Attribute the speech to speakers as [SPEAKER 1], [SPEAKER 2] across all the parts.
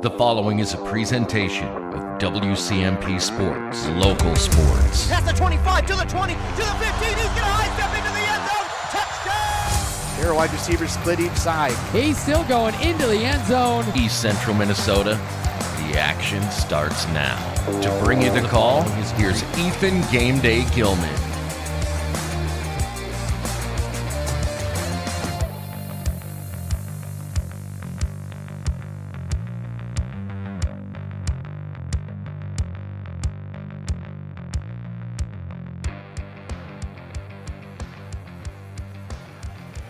[SPEAKER 1] The following is a presentation of WCMP Sports, local sports.
[SPEAKER 2] Past the 25, to the 20, to the 15, he's going to high step into the end zone, touchdown!
[SPEAKER 3] Here, wide receivers split each side.
[SPEAKER 4] He's still going into the end zone.
[SPEAKER 1] East Central Minnesota, the action starts now. To bring you the call, here's Ethan Game Day Gilman.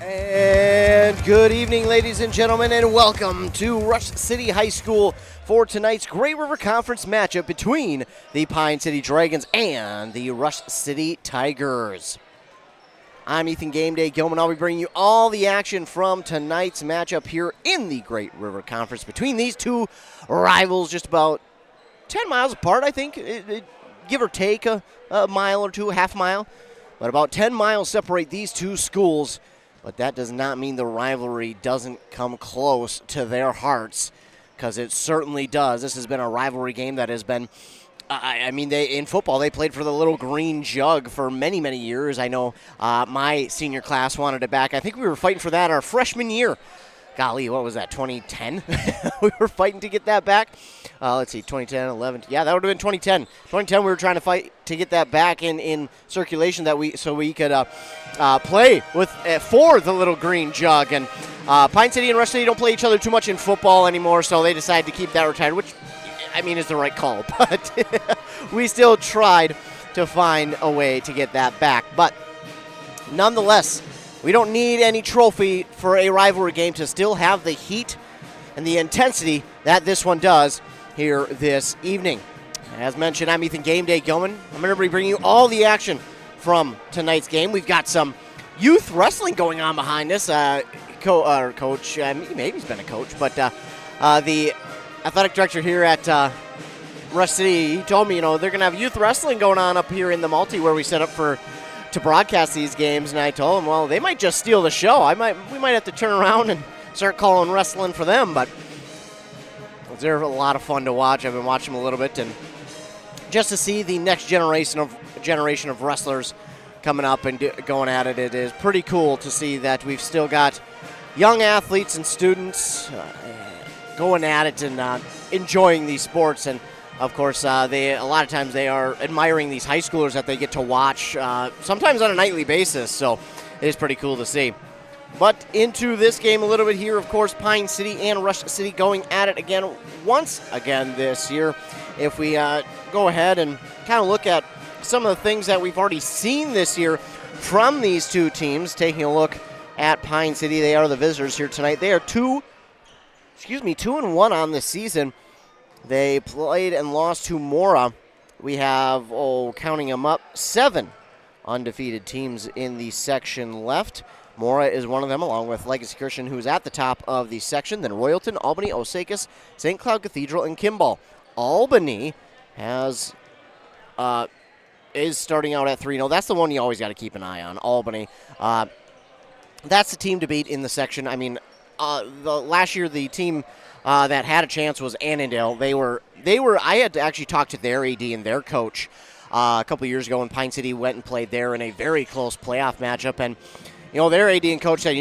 [SPEAKER 2] And good evening, ladies and gentlemen, and welcome to Rush City High School for tonight's Great River Conference matchup between the Pine City Dragons and the Rush City Tigers. I'm Ethan Game Day Gilman. I'll be bringing you all the action from tonight's matchup here in the Great River Conference between these two rivals, just about 10 miles apart, I think, give or take a mile or two, a half mile, but about 10 miles separate these two schools. But that does not mean the rivalry doesn't come close to their hearts, because it certainly does. This has been a rivalry game that has been, in football, they played for the little green jug for many, many years. I know my senior class wanted it back. I think we were fighting for that our freshman year. Golly, what was that, 2010? We were fighting to get that back. Let's see, 2010, 11. Yeah, that would have been 2010. 2010, we were trying to fight to get that back in circulation so we could play with for the little green jug. And Pine City and Rush City don't play each other too much in football anymore, so they decided to keep that retired, which, is the right call. But we still tried to find a way to get that back. But nonetheless, we don't need any trophy for a rivalry game to still have the heat and the intensity that this one does here this evening. As mentioned, I'm Ethan Game Day Gilman. I'm going to be bringing you all the action from tonight's game. We've got some youth wrestling going on behind us. Coach, maybe he's been a coach, but the athletic director here at Rush City, he told me, they're going to have youth wrestling going on up here in the multi where we set up to broadcast these games, and I told him, well, they might just steal the show. We might have to turn around and start calling wrestling for them, but they're a lot of fun to watch. I've been watching them a little bit, and just to see the next generation of wrestlers coming up and going at it, it is pretty cool to see that we've still got young athletes and students going at it and enjoying these sports. And of course, a lot of times they are admiring these high schoolers that they get to watch, sometimes on a nightly basis, so it is pretty cool to see. But into this game a little bit here, of course, Pine City and Rush City going at it again, once again this year. If we go ahead and kind of look at some of the things that we've already seen this year from these two teams, taking a look at Pine City, they are the visitors here tonight. They are 2-1 on this season. They played and lost to Mora. We have, counting them up, 7 undefeated teams in the section left. Mora is one of them, along with Legacy Christian, who's at the top of the section. Then Royalton, Albany, Osakis, St. Cloud Cathedral, and Kimball. Albany is starting out at 3-0. That's the one you always got to keep an eye on, Albany. That's the team to beat in the section. Last year the team that had a chance was Annandale. They were. I had to actually talk to their AD and their coach a couple of years ago when Pine City went and played there in a very close playoff matchup. And their AD and coach said,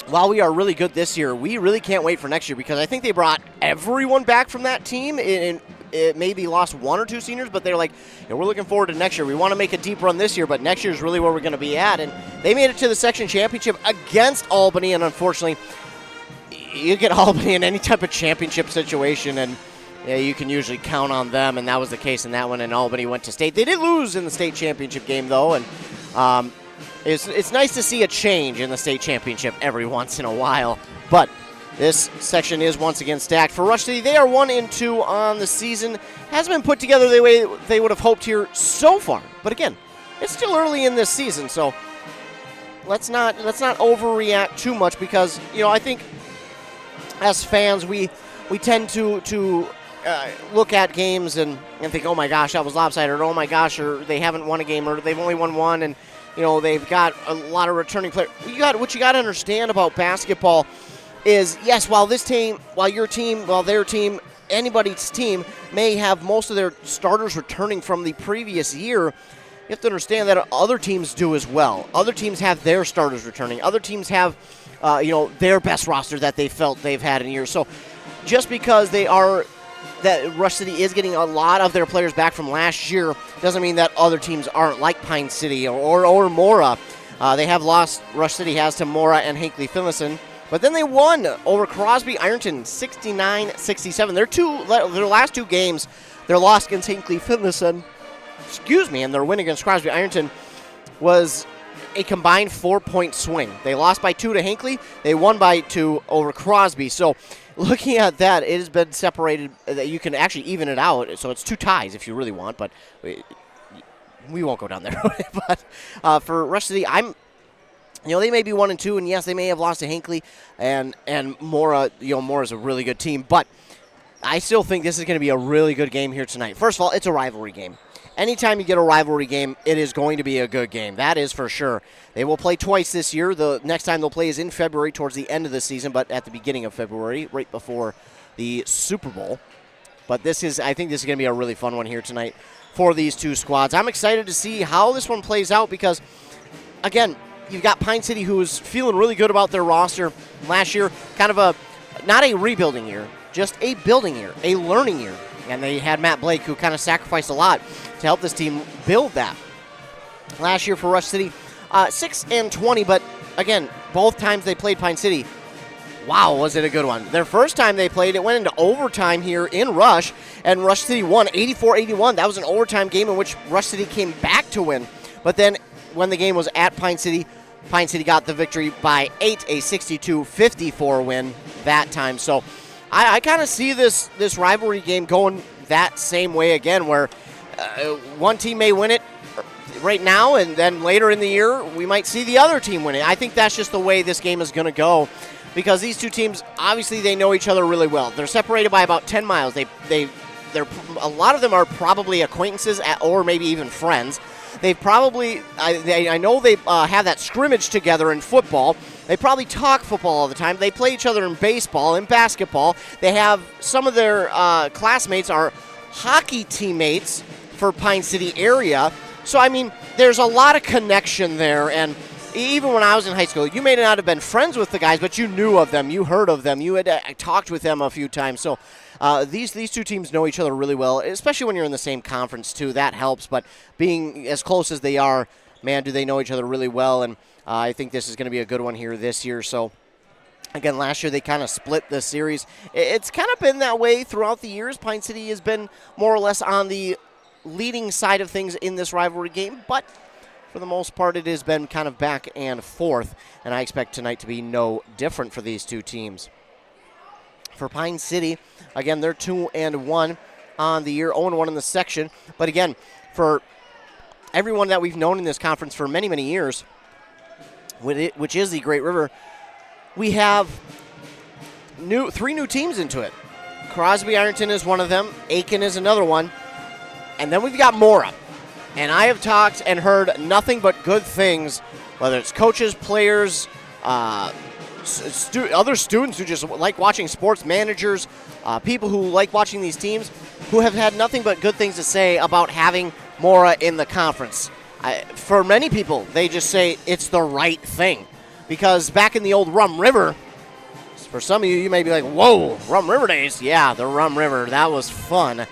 [SPEAKER 2] while we are really good this year, we really can't wait for next year, because I think they brought everyone back from that team. And it maybe lost 1 or 2 seniors, but they're like, we're looking forward to next year. We want to make a deep run this year, but next year is really where we're going to be at. And they made it to the section championship against Albany, and unfortunately, you get Albany in any type of championship situation, and you can usually count on them, and that was the case in that one, and Albany went to state. They did lose in the state championship game, though, and it's nice to see a change in the state championship every once in a while, but this section is once again stacked. For Rush City, they are 1-2 on the season. Hasn't been put together the way they would have hoped here so far, but again, it's still early in this season, so let's not overreact too much, because I think as fans we tend to look at games and think, oh my gosh, that was lopsided, or oh my gosh, or they haven't won a game, or they've only won one, and they've got a lot of returning players. What you got to understand about basketball is, yes, while your team, their team, anybody's team may have most of their starters returning from the previous year, you have to understand that other teams do as well. Other teams have their starters returning. Other teams have, their best roster that they felt they've had in years. So just because that Rush City is getting a lot of their players back from last year doesn't mean that other teams aren't, like Pine City or Mora. They have lost, Rush City has, to Mora and Hinckley Finlayson. But then they won over Crosby Ironton 69-67. Their last two games, their loss against Hinckley Finlayson, and their win against Crosby Ironton was a combined 4-point swing. They lost by 2 to Hinckley. They won by 2 over Crosby. So looking at that, it has been separated. That you can actually even it out. So it's 2 ties if you really want, but we won't go down there. But for Rush City, they may be 1-2, and yes, they may have lost to Hinckley and Mora. Mora's a really good team, but I still think this is going to be a really good game here tonight. First of all, it's a rivalry game. Anytime you get a rivalry game, it is going to be a good game. That is for sure. They will play twice this year. The next time they'll play is in February towards the end of the season, but at the beginning of February, right before the Super Bowl. But I think this is going to be a really fun one here tonight for these two squads. I'm excited to see how this one plays out because, again, you've got Pine City, who is feeling really good about their roster last year. Kind of not a rebuilding year, just a building year, a learning year. And they had Matt Blake, who kind of sacrificed a lot to help this team build that. Last year for Rush City, 6-20, but again, both times they played Pine City, wow, was it a good one. Their first time they played, it went into overtime here in Rush, and Rush City won 84-81. That was an overtime game in which Rush City came back to win. But then when the game was at Pine City got the victory by 8, a 62-54 win that time. So I kind of see this rivalry game going that same way again, where one team may win it right now, and then later in the year, we might see the other team win it. I think that's just the way this game is going to go, because these two teams, obviously, they know each other really well. They're separated by about 10 miles. They're a lot of them are probably acquaintances or maybe even friends. They've probably, I know they have that scrimmage together in football. They probably talk football all the time. They play each other in baseball and basketball. They have some of their classmates are hockey teammates for Pine City area. So, I mean, there's a lot of connection there. And even when I was in high school, you may not have been friends with the guys, but you knew of them. You heard of them. You had talked with them a few times. So these two teams know each other really well, especially when you're in the same conference, too. That helps. But being as close as they are, man, do they know each other really well. And I think this is going to be a good one here this year. So, again, last year they kind of split the series. It's kind of been that way throughout the years. Pine City has been more or less on the leading side of things in this rivalry game, but for the most part it has been kind of back and forth, and I expect tonight to be no different for these two teams. For Pine City, again, they're 2-1 on the year, 0-1 in the section, but again, for everyone that we've known in this conference for many, many years, which is the Great River, we have three new teams into it. Crosby Ironton is one of them. Aiken is another one. And then we've got Mora. And I have talked and heard nothing but good things, whether it's coaches, players, other students who just like watching sports, managers, people who like watching these teams, who have had nothing but good things to say about having Mora in the conference. For many people, they just say it's the right thing. Because back in the old Rum River, for some of you, you may be like, whoa, Rum River days. Yeah, the Rum River, that was fun.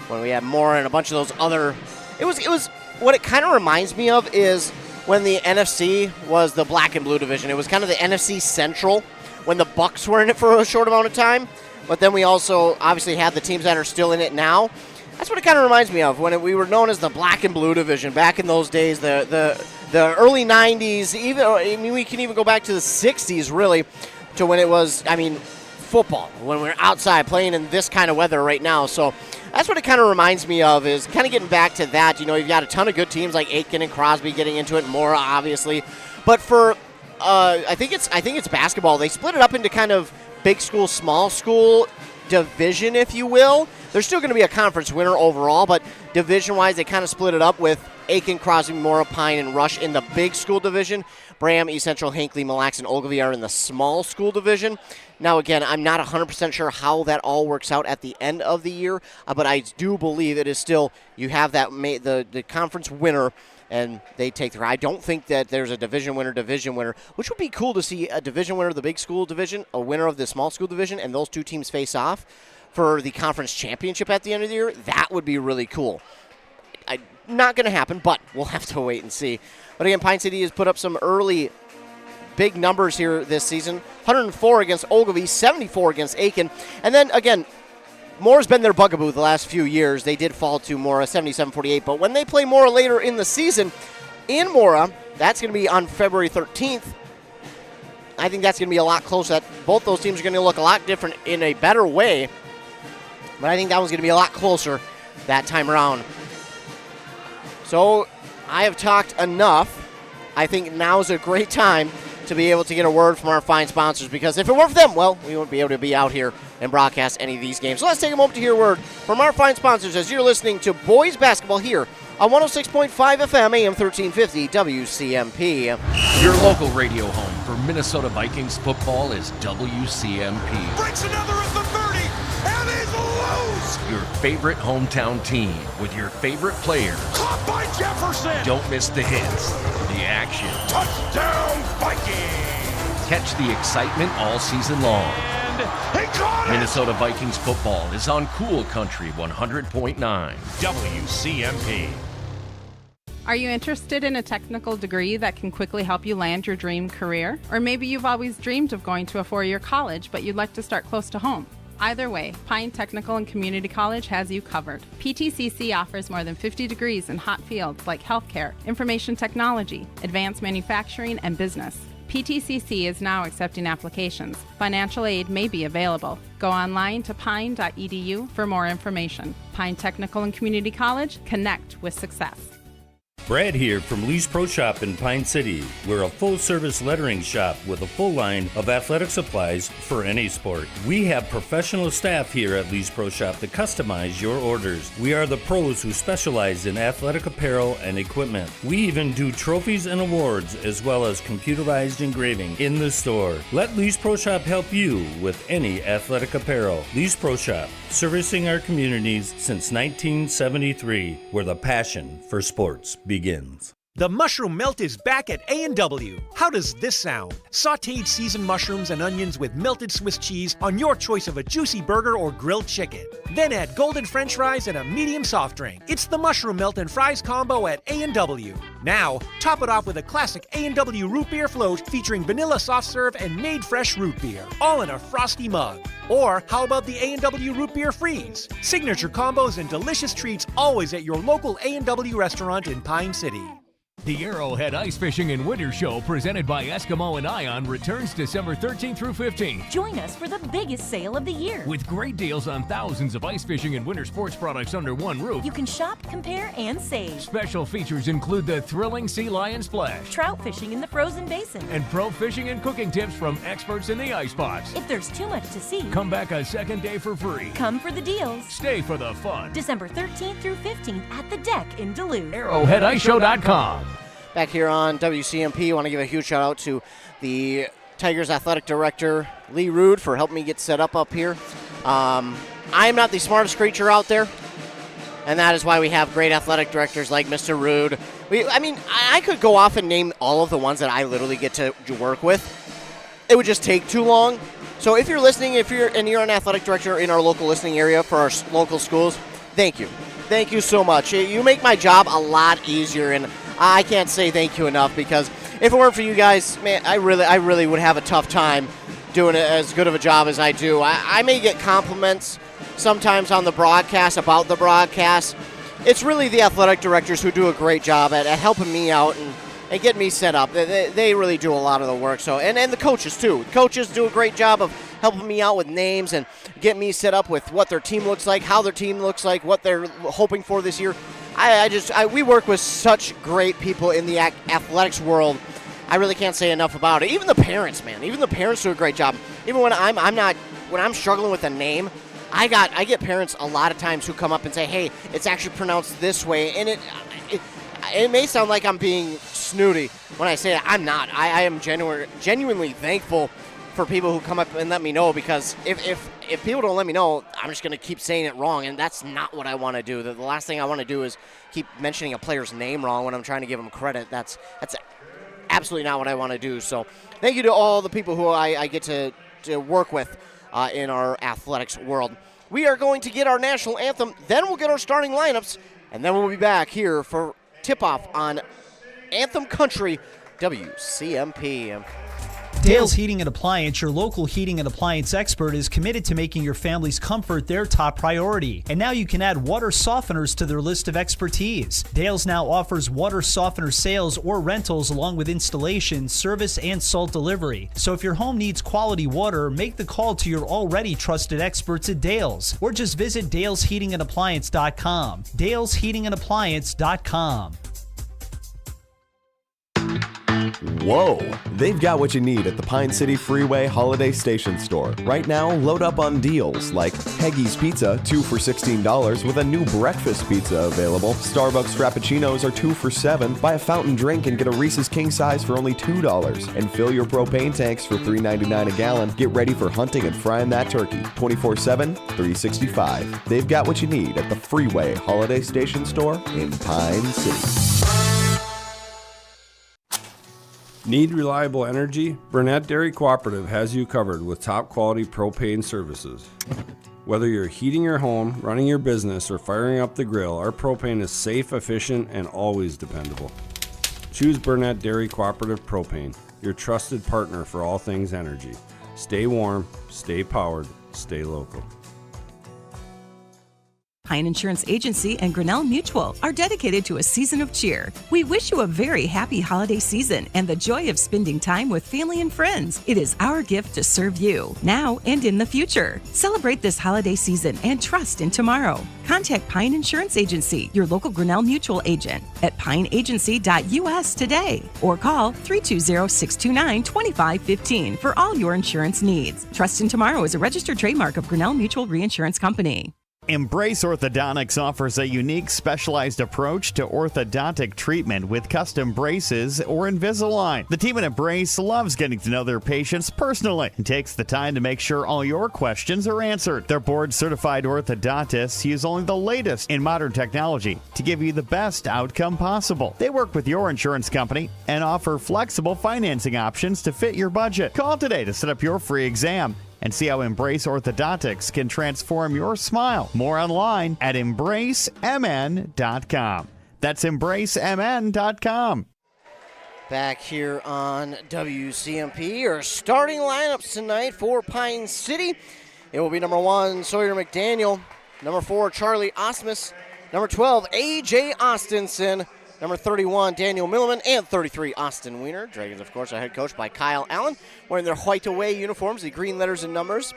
[SPEAKER 2] When we had Mora and a bunch of those other, it was what it kind of reminds me of is when the NFC was the black and blue division. It was kind of the NFC Central when the Bucks were in it for a short amount of time. But then we also obviously have the teams that are still in it now. That's what it kind of reminds me of when we were known as the black and blue division back in those days, the early 90s. Even we can even go back to the 60s really, to when it was football, when we're outside playing in this kind of weather right now. So that's what it kind of reminds me of, is kind of getting back to that. You've got a ton of good teams like Aiken and Crosby getting into it, Mora obviously. But for I think it's basketball. They split it up into kind of big school, small school division, if you will. there's still going to be a conference winner overall, but division-wise, they kind of split it up with Aiken, Crosby, Mora, Pine, and Rush in the big school division. Bram, East Central, Hinckley, Mille Lacs, and Ogilvie are in the small school division. Now, again, I'm not 100% sure how that all works out at the end of the year, but I do believe it is still, you have that the conference winner, and they take their. I don't think that there's a division winner, which would be cool to see a division winner of the big school division, a winner of the small school division, and those two teams face off for the conference championship at the end of the year. That would be really cool. Not going to happen, but we'll have to wait and see. But again, Pine City has put up some early big numbers here this season. 104 against Ogilvie, 74 against Aiken. And then, again, Mora's been their bugaboo the last few years. They did fall to Mora, 77-48. But when they play Mora later in the season, in Mora, that's going to be on February 13th. I think that's going to be a lot closer. Both those teams are going to look a lot different in a better way. But I think that one's going to be a lot closer that time around. So I have talked enough. I think now is a great time to be able to get a word from our fine sponsors, because if it weren't for them, well, we wouldn't be able to be out here and broadcast any of these games. So let's take a moment to hear a word from our fine sponsors as you're listening to boys basketball here on 106.5 FM, AM 1350, WCMP.
[SPEAKER 1] Your local radio home for Minnesota Vikings football is WCMP.
[SPEAKER 5] Breaks another at the 30, and he's loose!
[SPEAKER 1] Your favorite hometown team with your favorite players.
[SPEAKER 5] Caught by Jefferson!
[SPEAKER 1] Don't miss the hits, the action.
[SPEAKER 5] Touchdown, Vikings!
[SPEAKER 1] Catch the excitement all season long.
[SPEAKER 5] And he caught it!
[SPEAKER 1] Minnesota Vikings football is on Cool Country 100.9.
[SPEAKER 5] WCMP.
[SPEAKER 6] Are you interested in a technical degree that can quickly help you land your dream career? Or maybe you've always dreamed of going to a four-year college, but you'd like to start close to home. Either way, Pine Technical and Community College has you covered. PTCC offers more than 50 degrees in hot fields like healthcare, information technology, advanced manufacturing, and business. PTCC is now accepting applications. Financial aid may be available. Go online to pine.edu for more information. Pine Technical and Community College, connect with success.
[SPEAKER 7] Brad here from Lee's Pro Shop in Pine City. We're a full-service lettering shop with a full line of athletic supplies for any sport. We have professional staff here at Lee's Pro Shop to customize your orders. We are the pros who specialize in athletic apparel and equipment. We even do trophies and awards as well as computerized engraving in the store. Let Lee's Pro Shop help you with any athletic apparel. Lee's Pro Shop, servicing our communities since 1973, where the passion for sports begins.
[SPEAKER 8] The mushroom melt is back at A&W. How does this sound? Sautéed seasoned mushrooms and onions with melted Swiss cheese on your choice of a juicy burger or grilled chicken. Then add golden French fries and a medium soft drink. It's the mushroom melt and fries combo at A&W. Now, top it off with a classic A&W root beer float featuring vanilla soft serve and made fresh root beer, all in a frosty mug. Or how about the A&W root beer freeze? Signature combos and delicious treats always at your local A&W restaurant in Pine City.
[SPEAKER 9] The Arrowhead Ice Fishing and Winter Show, presented by Eskimo and Ion, returns December 13th through 15th.
[SPEAKER 10] Join us for the biggest sale of the year.
[SPEAKER 9] With great deals on thousands of ice fishing and winter sports products under one roof.
[SPEAKER 10] You can shop, compare, and save.
[SPEAKER 9] Special features include the thrilling Sea Lion Splash,
[SPEAKER 10] trout fishing in the frozen basin,
[SPEAKER 9] and pro fishing and cooking tips from experts in the ice box.
[SPEAKER 10] If there's too much to see,
[SPEAKER 9] come back a second day for free.
[SPEAKER 10] Come for the deals.
[SPEAKER 9] Stay for the fun.
[SPEAKER 10] December 13th through 15th at the Deck in Duluth.
[SPEAKER 9] ArrowheadIceShow.com.
[SPEAKER 2] Back here on WCMP, I want to give a huge shout out to the Tigers athletic director, Lee Rude, for helping me get set up here. I am not the smartest creature out there, and that is why we have great athletic directors like Mr. Rude. I could go off and name all of the ones that I literally get to work with. It would just take too long. So if you're listening, you're an athletic director in our local listening area for our local schools, thank you. Thank you so much. You make my job a lot easier, and I can't say thank you enough, because if it weren't for you guys, man, I really would have a tough time doing as good of a job as I do. I may get compliments sometimes on the broadcast about the broadcast. It's really the athletic directors who do a great job at helping me out and getting me set up. They really do a lot of the work. So and the coaches too. Coaches do a great job of helping me out with names and getting me set up with what their team looks like, how their team looks like, what they're hoping for this year. We work with such great people in the athletics world. I really can't say enough about it. Even the parents, man. Even the parents do a great job. Even when I'm struggling with a name, I get parents a lot of times who come up and say, hey, it's actually pronounced this way. And it may sound like I'm being snooty when I say that. I'm not. I am genuinely thankful for people who come up and let me know, because if people don't let me know, I'm just going to keep saying it wrong, and that's not what I want to do. The last thing I want to do is keep mentioning a player's name wrong when I'm trying to give them credit. That's absolutely not what I want to do. So thank you to all the people who I get to work with in our athletics world. We are going to get our national anthem, then we'll get our starting lineups, and then we'll be back here for tip-off on Anthem Country WCMP.
[SPEAKER 11] Dale's Heating and Appliance, your local heating and appliance expert, is committed to making your family's comfort their top priority. And now you can add water softeners to their list of expertise. Dale's now offers water softener sales or rentals along with installation, service, and salt delivery. So if your home needs quality water, make the call to your already trusted experts at Dale's, or just visit dalesheatingandappliance.com. dalesheatingandappliance.com.
[SPEAKER 12] Whoa! They've got what you need at the Pine City Freeway Holiday Station Store. Right now, load up on deals like Peggy's Pizza, 2 for $16 with a new breakfast pizza available. Starbucks Frappuccinos are 2 for $7. Buy a fountain drink and get a Reese's King Size for only $2. And fill your propane tanks for $3.99 a gallon. Get ready for hunting and frying that turkey 24/7, 365. They've got what you need at the Freeway Holiday Station Store in Pine City.
[SPEAKER 13] Need reliable energy? Burnett Dairy Cooperative has you covered with top quality propane services. Whether you're heating your home, running your business, or firing up the grill, our propane is safe, efficient, and always dependable. Choose Burnett Dairy Cooperative Propane, your trusted partner for all things energy. Stay warm, stay powered, stay local.
[SPEAKER 14] Pine Insurance Agency and Grinnell Mutual are dedicated to a season of cheer. We wish you a very happy holiday season and the joy of spending time with family and friends. It is our gift to serve you, now and in the future. Celebrate this holiday season and trust in tomorrow. Contact Pine Insurance Agency, your local Grinnell Mutual agent, at pineagency.us today, or call 320-629-2515 for all your insurance needs. Trust in Tomorrow is a registered trademark of Grinnell Mutual Reinsurance Company.
[SPEAKER 15] Embrace Orthodontics offers a unique specialized approach to orthodontic treatment with custom braces or Invisalign. The team at Embrace loves getting to know their patients personally and takes the time to make sure all your questions are answered. Their board-certified orthodontists use only the latest in modern technology to give you the best outcome possible. They work with your insurance company and offer flexible financing options to fit your budget. Call today to set up your free exam and see how Embrace Orthodontics can transform your smile. More online at embracemn.com. That's embracemn.com.
[SPEAKER 2] Back here on WCMP, our starting lineups tonight for Pine City. It will be number 1, Sawyer McDaniel. Number 4, Charlie Osmus. Number 12, A.J. Austinson. Number 31, Daniel Milliman, and 33, Austin Wiener. Dragons, of course, are head coached by Kyle Allen, wearing their white away uniforms, the green letters and numbers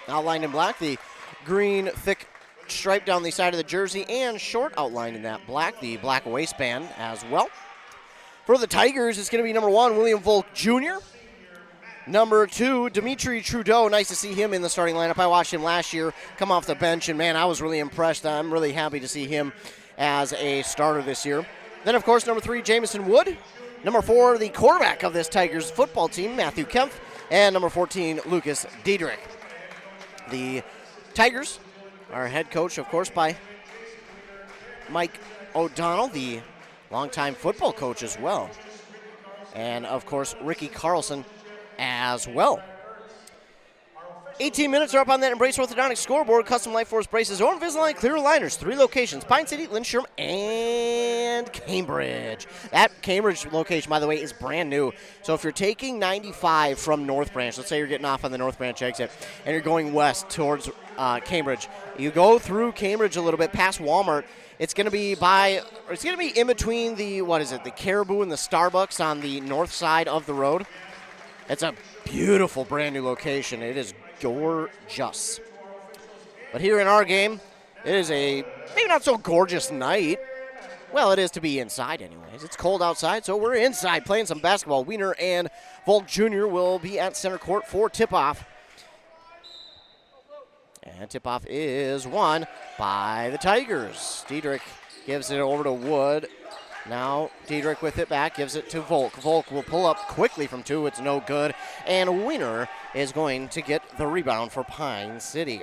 [SPEAKER 2] outlined in black, the green thick stripe down the side of the jersey, and short outlined in that black, the black waistband as well. For the Tigers, it's going to be number 1, William Volk Jr., number 2, Dimitri Trudeau. Nice to see him in the starting lineup. I watched him last year come off the bench, and man, I was really impressed. I'm really happy to see him as a starter this year. Then, of course, number 3, Jamison Wood. Number 4, the quarterback of this Tigers football team, Matthew Kempf. And number 14, Lucas Diedrich. The Tigers are head coach, of course, by Mike O'Donnell, the longtime football coach as well. And, of course, Ricky Carlson as well. 18 minutes are up on that Embrace Orthodontics scoreboard. Custom Life Force braces or Invisalign clear aligners. 3 locations: Pine City, Lindstrom, and Cambridge. That Cambridge location, by the way, is brand new. So if you're taking 95 from North Branch, let's say you're getting off on the North Branch exit, and you're going west towards Cambridge, you go through Cambridge a little bit past Walmart. It's going to be in between the the Caribou and the Starbucks on the north side of the road. It's a beautiful brand new location. It is gorgeous. But here in our game, it is a maybe not so gorgeous night. Well, it is to be inside anyways. It's cold outside, so we're inside playing some basketball. Wiener and Volk Jr. will be at center court for tip-off. And tip-off is won by the Tigers. Diedrich gives it over to Wood. Now Diedrich with it back, gives it to Volk. Volk will pull up quickly from 2. It's no good. And Wiener is going to get the rebound for Pine City.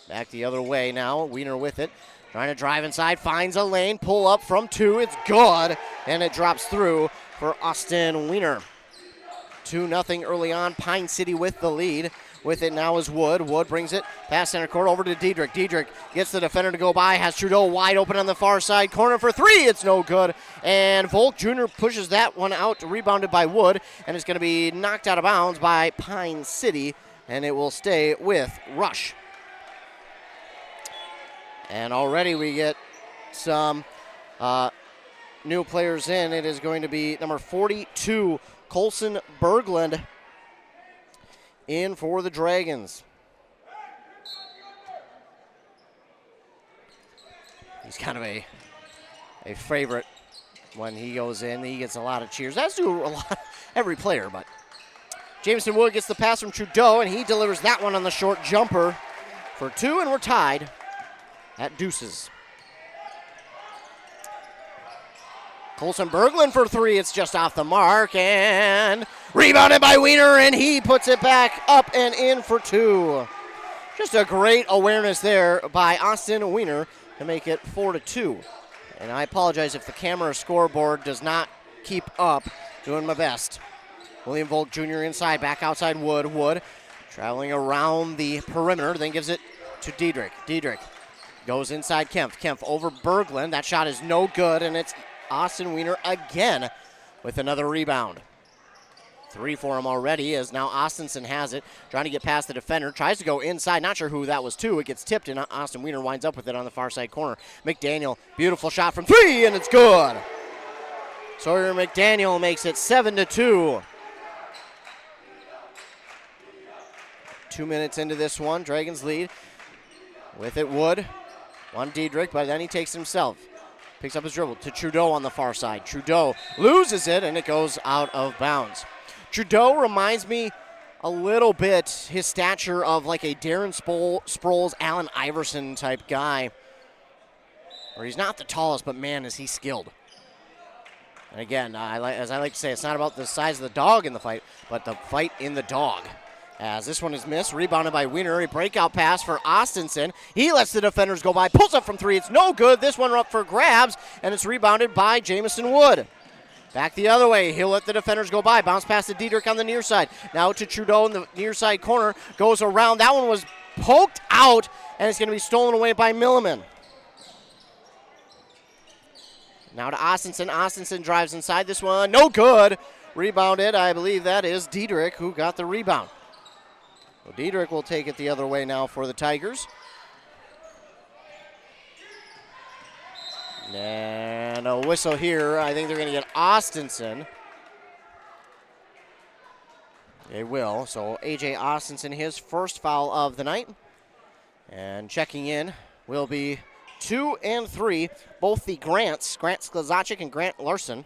[SPEAKER 2] Back the other way now. Wiener with it. Trying to drive inside, finds a lane, pull up from 2. It's good. And it drops through for Austin Wiener. 2-0 early on. Pine City with the lead. With it now is Wood. Wood brings it past center court over to Diedrich. Diedrich gets the defender to go by. Has Trudeau wide open on the far side corner for 3. It's no good. And Volk Jr. pushes that one out, rebounded by Wood. And it's going to be knocked out of bounds by Pine City. And it will stay with Rush. And already we get some new players in. It is going to be number 42, Colson Berglund, in for the Dragons. He's kind of a favorite when he goes in. He gets a lot of cheers. As do every player, but Jameson Wood gets the pass from Trudeau, and he delivers that one on the short jumper for 2, and we're tied at deuces. Colson Berglund for 3. It's just off the mark, and rebounded by Wiener, and he puts it back up and in for 2. Just a great awareness there by Austin Wiener to make it 4-2. And I apologize if the camera scoreboard does not keep up. Doing my best. William Volk Jr. inside, back outside Wood. Wood traveling around the perimeter, then gives it to Diedrich. Diedrich goes inside Kempf. Kempf over Berglund. That shot is no good, and it's Austin Wiener again with another rebound. 3 for him already, as now Austinson has it, trying to get past the defender, tries to go inside, not sure who that was to. It gets tipped, and Austin Wiener winds up with it on the far side corner. McDaniel, beautiful shot from 3, and it's good. Sawyer McDaniel makes it 7-2. 2 minutes into this one, Dragons lead. With it, Wood. One Diedrich, but then he takes it himself. Picks up his dribble to Trudeau on the far side. Trudeau loses it, and it goes out of bounds. Trudeau reminds me a little bit, his stature, of like a Darren Sproles, Allen Iverson type guy. Where he's not the tallest, but man, is he skilled. And again, as I like to say, it's not about the size of the dog in the fight, but the fight in the dog. As this one is missed, rebounded by Wiener. A breakout pass for Austinson. He lets the defenders go by, pulls up from 3. It's no good. This one up for grabs, and it's rebounded by Jameson Wood. Back the other way. He'll let the defenders go by. Bounce pass to Diedrich on the near side. Now to Trudeau in the near side corner. Goes around. That one was poked out, and it's going to be stolen away by Milliman. Now to Austinson. Austinson drives inside. This one, no good. Rebounded. I believe that is Diedrich who got the rebound. So Diedrich will take it the other way now for the Tigers. And a whistle here. I think they're going to get Austinson. They will. So A.J. Austinson, his first foul of the night. And checking in will be 2 and 3, both the Grants, Grant Sklazacek and Grant Larson.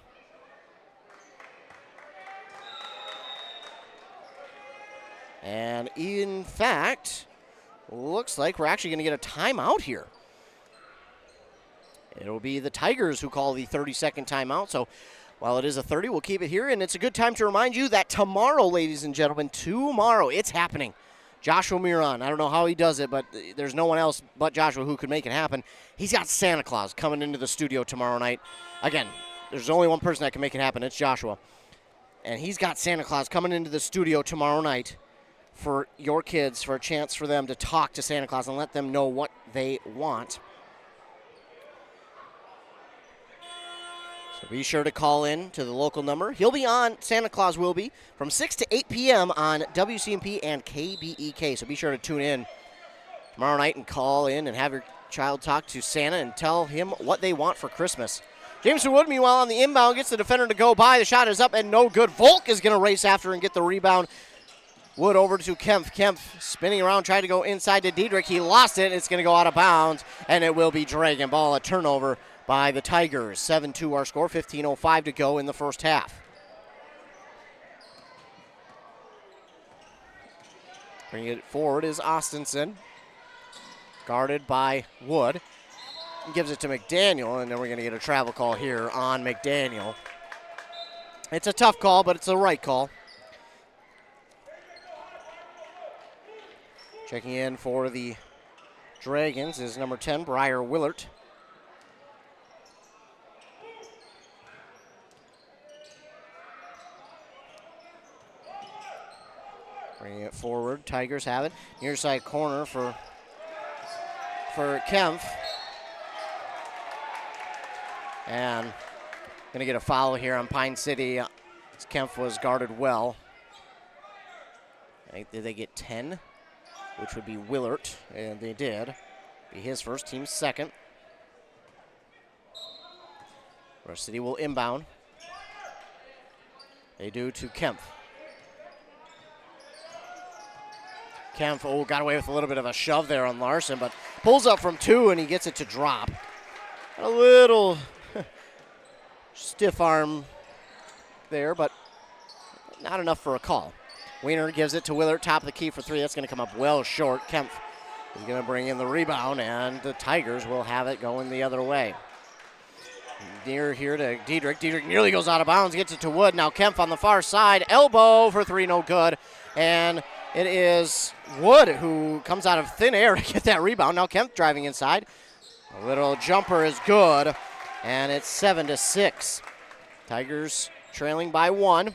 [SPEAKER 2] And in fact, looks like we're actually going to get a timeout here. It'll be the Tigers who call the 30-second timeout. So while it is a 30, we'll keep it here. And it's a good time to remind you that tomorrow, ladies and gentlemen, tomorrow, it's happening. Joshua Miron, I don't know how he does it, but there's no one else but Joshua who could make it happen. He's got Santa Claus coming into the studio tomorrow night. Again, there's only one person that can make it happen. It's Joshua. And he's got Santa Claus coming into the studio tomorrow night for your kids, for a chance for them to talk to Santa Claus and let them know what they want. So be sure to call in to the local number. He'll be on, Santa Claus will be, from 6 to 8 p.m. on WCMP and KBEK. So be sure to tune in tomorrow night and call in and have your child talk to Santa and tell him what they want for Christmas. Jameson Wood, meanwhile, on the inbound, gets the defender to go by. The shot is up and no good. Volk is going to race after and get the rebound. Wood over to Kempf. Kempf spinning around, tried to go inside to Diedrich. He lost it. It's going to go out of bounds, and it will be Dragon ball. A turnover by the Tigers. 7-2 our score, 15:05 to go in the first half. Bringing it forward is Austinson. Guarded by Wood. Gives it to McDaniel, and then we're going to get a travel call here on McDaniel. It's a tough call, but it's the right call. Checking in for the Dragons is number 10, Briar Willert. Bringing it forward, Tigers have it. Near side corner for Kempf. And going to get a foul here on Pine City. Kempf was guarded well. Did they get 10? Which would be Willert, and they did. Be his first, team's second. Rush City will inbound. They do to Kempf. Kempf, got away with a little bit of a shove there on Larson, but pulls up from 2, and he gets it to drop. A little stiff arm there, but not enough for a call. Wiener gives it to Willert, top of the key for 3. That's going to come up well short. Kempf is going to bring in the rebound, and the Tigers will have it going the other way. Near here to Diedrich. Diedrich nearly goes out of bounds, gets it to Wood. Now Kempf on the far side. Elbow for 3, no good. And it is Wood who comes out of thin air to get that rebound. Now Kempf driving inside. A little jumper is good, and it's 7-6. Tigers trailing by 1.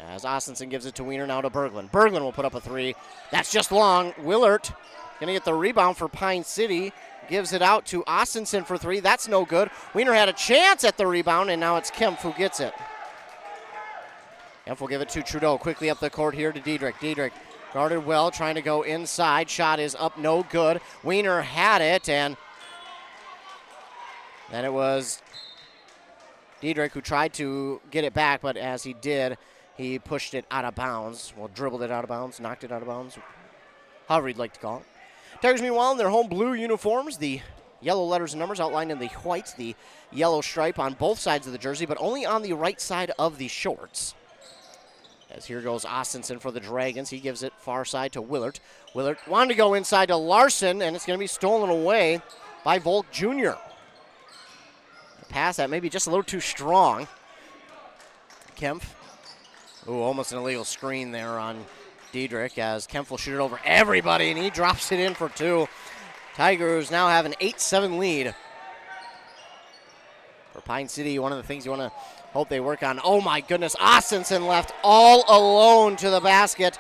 [SPEAKER 2] As Austinson gives it to Wiener, now to Berglund. Berglund will put up a 3. That's just long. Willert going to get the rebound for Pine City. Gives it out to Austinson for 3. That's no good. Wiener had a chance at the rebound, and now it's Kempf who gets it. Kempf will give it to Trudeau. Quickly up the court here to Diedrich. Diedrich guarded well, trying to go inside. Shot is up, no good. Wiener had it, and then it was Diedrich who tried to get it back, but as he did, he pushed it out of bounds. Well, dribbled it out of bounds, knocked it out of bounds, however you'd like to call it. Tigers, meanwhile, in their home blue uniforms, the yellow letters and numbers outlined in the white, the yellow stripe on both sides of the jersey, but only on the right side of the shorts. As here goes Austinson for the Dragons. He gives it far side to Willert. Willert wanted to go inside to Larson, and it's going to be stolen away by Volk Jr. The pass that maybe just a little too strong. Kempf. Almost an illegal screen there on Diedrich as Kempf will shoot it over everybody, and he drops it in for 2. Tigers now have an 8-7 lead. For Pine City, one of the things you want to hope they work on. Oh my goodness, Austinson left all alone to the basket,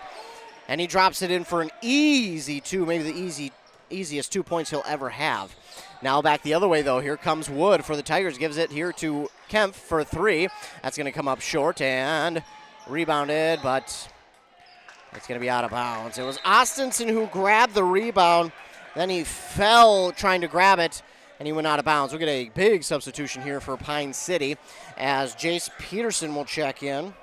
[SPEAKER 2] and he drops it in for an easy 2, maybe the easiest 2 points he'll ever have. Now back the other way though, here comes Wood for the Tigers, gives it here to Kempf for 3. That's going to come up short and rebounded, but it's going to be out of bounds. It was Austinson who grabbed the rebound, then he fell trying to grab it, and he went out of bounds. We'll get a big substitution here for Pine City as Jace Peterson will check in.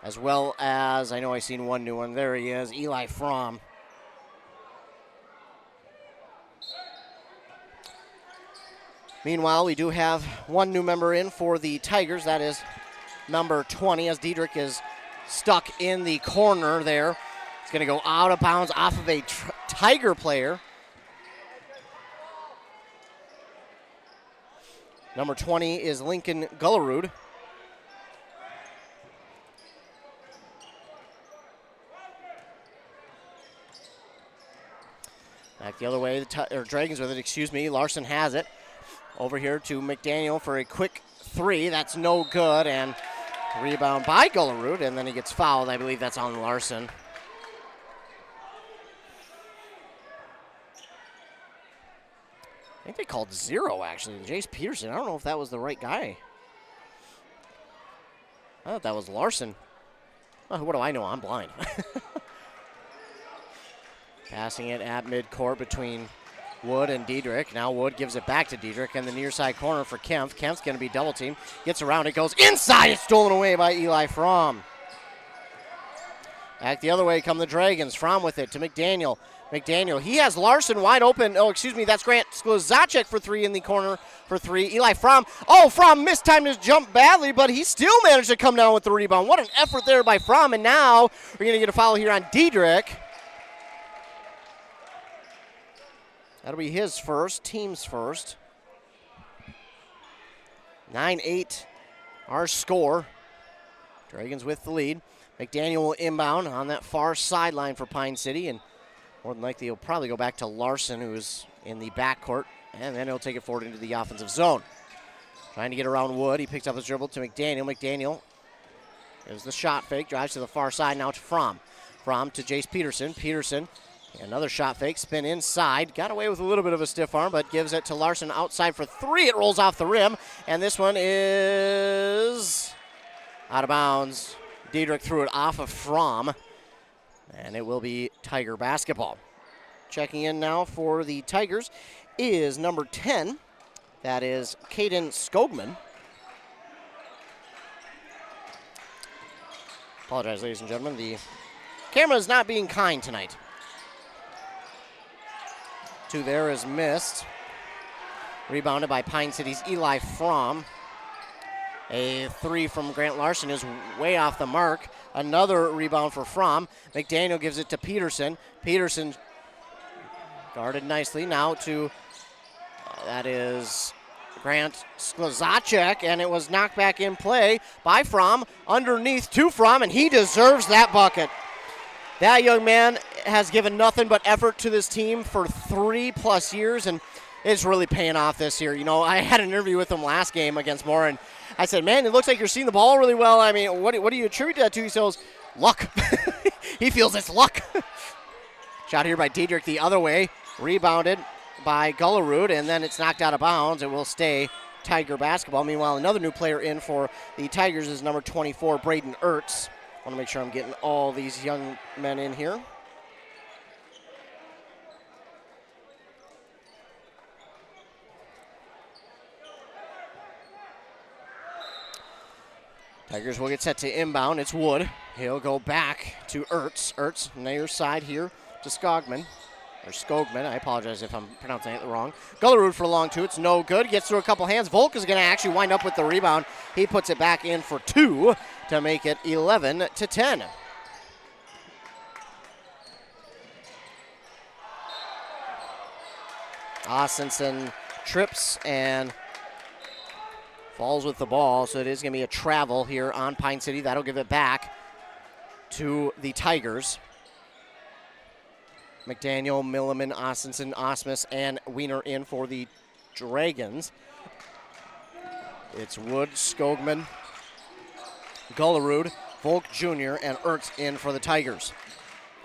[SPEAKER 2] As well as, I know I've seen one new one. There he is, Eli Fromm. Meanwhile, we do have one new member in for the Tigers. That is number 20, as Diedrich is stuck in the corner there. It's going to go out of bounds off of a Tiger player. Number 20 is Lincoln Gullerud. Back the other way, the Dragons with it, excuse me. Larson has it. Over here to McDaniel for a quick 3. That's no good, and rebound by Gullerud, and then he gets fouled. I believe that's on Larson. I think they called 0, actually. Jace Peterson, I don't know if that was the right guy. I thought that was Larson. Oh, what do I know? I'm blind. Passing it at midcourt between Wood and Diedrich. Now Wood gives it back to Diedrich in the near side corner for Kempf. Kempf's going to be double teamed. Gets around it, goes inside. It's stolen away by Eli Fromm. Back the other way come the Dragons. Fromm with it to McDaniel. McDaniel, he has Larson wide open. Oh, excuse me, that's Grant Sklozacek for three in the corner for three. Eli Fromm. Oh, Fromm mistimed his jump badly, but he still managed to come down with the rebound. What an effort there by Fromm, and now we're going to get a foul here on Diedrich. That'll be his first, team's first. 9-8, our score. Dragons with the lead. McDaniel will inbound on that far sideline for Pine City, and more than likely he'll probably go back to Larson, who's in the backcourt, and then he'll take it forward into the offensive zone. Trying to get around Wood. He picks up his dribble to McDaniel. McDaniel gives the shot fake, drives to the far side, now to Fromm. Fromm to Jace Peterson. Peterson, another shot fake, spin inside. Got away with a little bit of a stiff arm, but gives it to Larson outside for three. It rolls off the rim, and this one is out of bounds. Diedrich threw it off of Fromm, and it will be Tiger basketball. Checking in now for the Tigers is number 10. That is Caden Skogman. Apologize, ladies and gentlemen. The camera is not being kind tonight. Two there is missed. Rebounded by Pine City's Eli Fromm. A three from Grant Larson is way off the mark. Another rebound for Fromm. McDaniel gives it to Peterson. Peterson guarded nicely now to, that is Grant Sklozacek, and it was knocked back in play by Fromm underneath to Fromm, and he deserves that bucket. That young man has given nothing but effort to this team for 3+ years, and it's really paying off this year. You know, I had an interview with him last game against Moore, and I said, man, it looks like you're seeing the ball really well. I mean, what do you attribute that to? He says, luck. He feels it's luck. Shot here by Diedrich the other way. Rebounded by Gullerud, and then it's knocked out of bounds. It will stay Tiger basketball. Meanwhile, another new player in for the Tigers is number 24, Braden Ertz. I want to make sure I'm getting all these young men in here. Tigers will get set to inbound. It's Wood. He'll go back to Ertz. Ertz, near side here to Skogman. Or Skogman. I apologize if I'm pronouncing it wrong. Gullerud for a long two. It's no good. Gets through a couple hands. Volk is going to actually wind up with the rebound. He puts it back in for two to make it 11-10. Austinson trips and falls with the ball, so it is going to be a travel here on Pine City. That'll give it back to the Tigers. McDaniel, Milliman, Austinson, Osmus, and Wiener in for the Dragons. It's Wood, Skogman, Gullerud, Volk Jr., and Ertz in for the Tigers.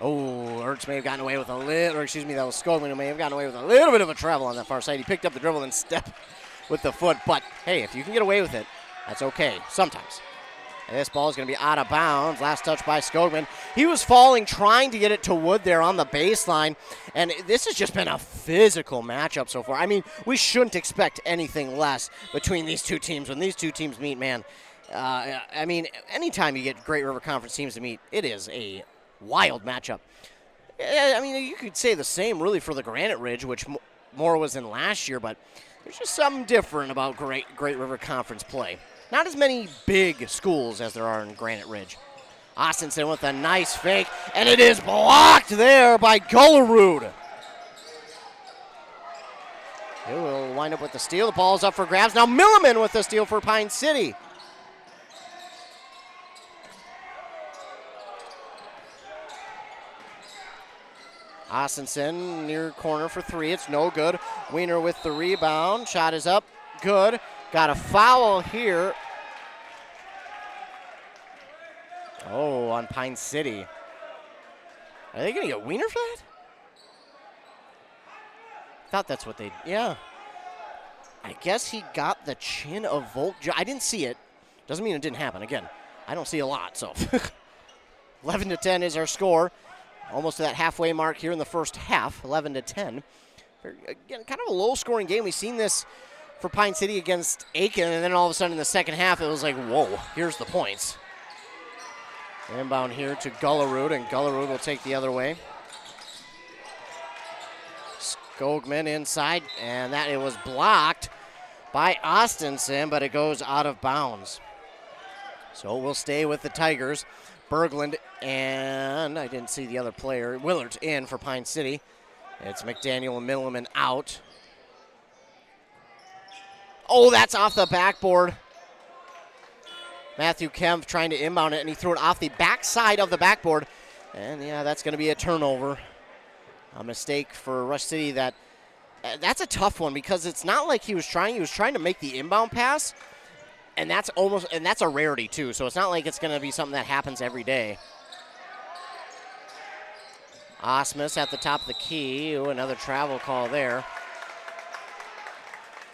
[SPEAKER 2] Oh, Ertz may have gotten away with a little, or excuse me, that was Skogman who may have gotten away with a little bit of a travel on that far side. He picked up the dribble and stepped with the foot, but hey, if you can get away with it, that's okay, sometimes. And this ball is going to be out of bounds. Last touch by Skogman. He was falling, trying to get it to Wood there on the baseline, and this has just been a physical matchup so far. I mean, we shouldn't expect anything less between these two teams. When these two teams meet, man, I mean, anytime you get Great River Conference teams to meet, it is a wild matchup. I mean, you could say the same really for the Granite Ridge, which Moore was in last year, but there's just something different about Great River Conference play. Not as many big schools as there are in Granite Ridge. Austinson with a nice fake, and it is blocked there by Gullerud. He will wind up with the steal. The ball's up for grabs. Now Milliman with the steal for Pine City. Austinson near corner for three. It's no good. Wiener with the rebound. Shot is up. Good. Got a foul here. Oh, on Pine City. Are they going to get Wiener for that? I thought that's what they, yeah. I guess he got the chin of Volk. I didn't see it. Doesn't mean it didn't happen. Again, I don't see a lot, so. 11-10 is our score. Almost to that halfway mark here in the first half, 11-10. Again, kind of a low-scoring game. We've seen this for Pine City against Aiken, and then all of a sudden in the second half, it was like, whoa, here's the points. Inbound here to Gullerud, and Gullerud will take the other way. Skogman inside, and that it was blocked by Austinson, but it goes out of bounds. So we'll stay with the Tigers. Berglund and I didn't see the other player. Willard's in for Pine City. It's McDaniel and Milliman out. Oh, that's off the backboard. Matthew Kempf trying to inbound it, and he threw it off the backside of the backboard. And yeah, that's going to be a turnover. A mistake for Rush City. That's a tough one because it's not like he was trying to make the inbound pass. And that's a rarity too. So it's not like it's going to be something that happens every day. Osmus at the top of the key. Ooh, another travel call there.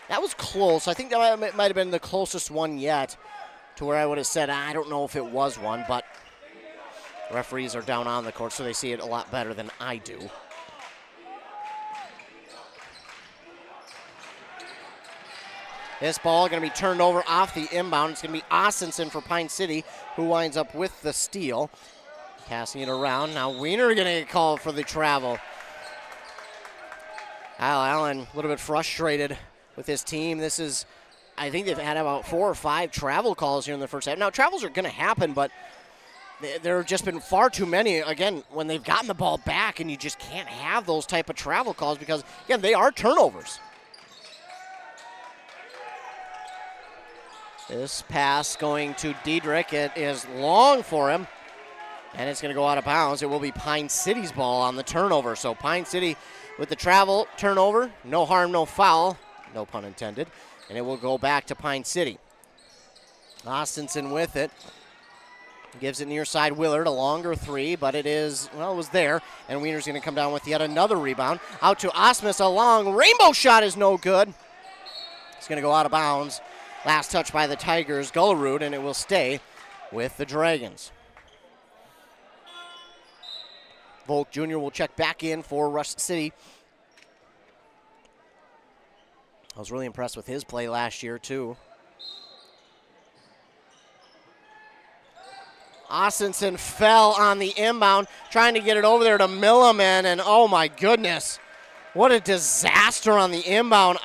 [SPEAKER 2] That was close. I think that might have been the closest one yet to where I would have said, I don't know if it was one, but referees are down on the court, so they see it a lot better than I do. This ball going to be turned over off the inbound. It's going to be Austinson for Pine City, who winds up with the steal. Passing it around. Now Wiener going to get called for the travel. Kyle Allen a little bit frustrated with his team. I think they've had about 4 or 5 travel calls here in the first half. Now, travels are going to happen, but there have just been far too many, again, when they've gotten the ball back, and you just can't have those type of travel calls because, again, they are turnovers. This pass going to Diedrich. It is long for him, and it's going to go out of bounds. It will be Pine City's ball on the turnover. So Pine City with the travel turnover. No harm, no foul. No pun intended. And it will go back to Pine City. Austinson with it. Gives it near side Willard, a longer 3, but it was there. And Wiener's going to come down with yet another rebound. Out to Osmus, a long rainbow shot is no good. It's going to go out of bounds. Last touch by the Tigers, Gullerud, and it will stay with the Dragons. Volk Jr. will check back in for Rush City. I was really impressed with his play last year, too. Austinson fell on the inbound, trying to get it over there to Milliman, and oh my goodness, what a disaster on the inbound.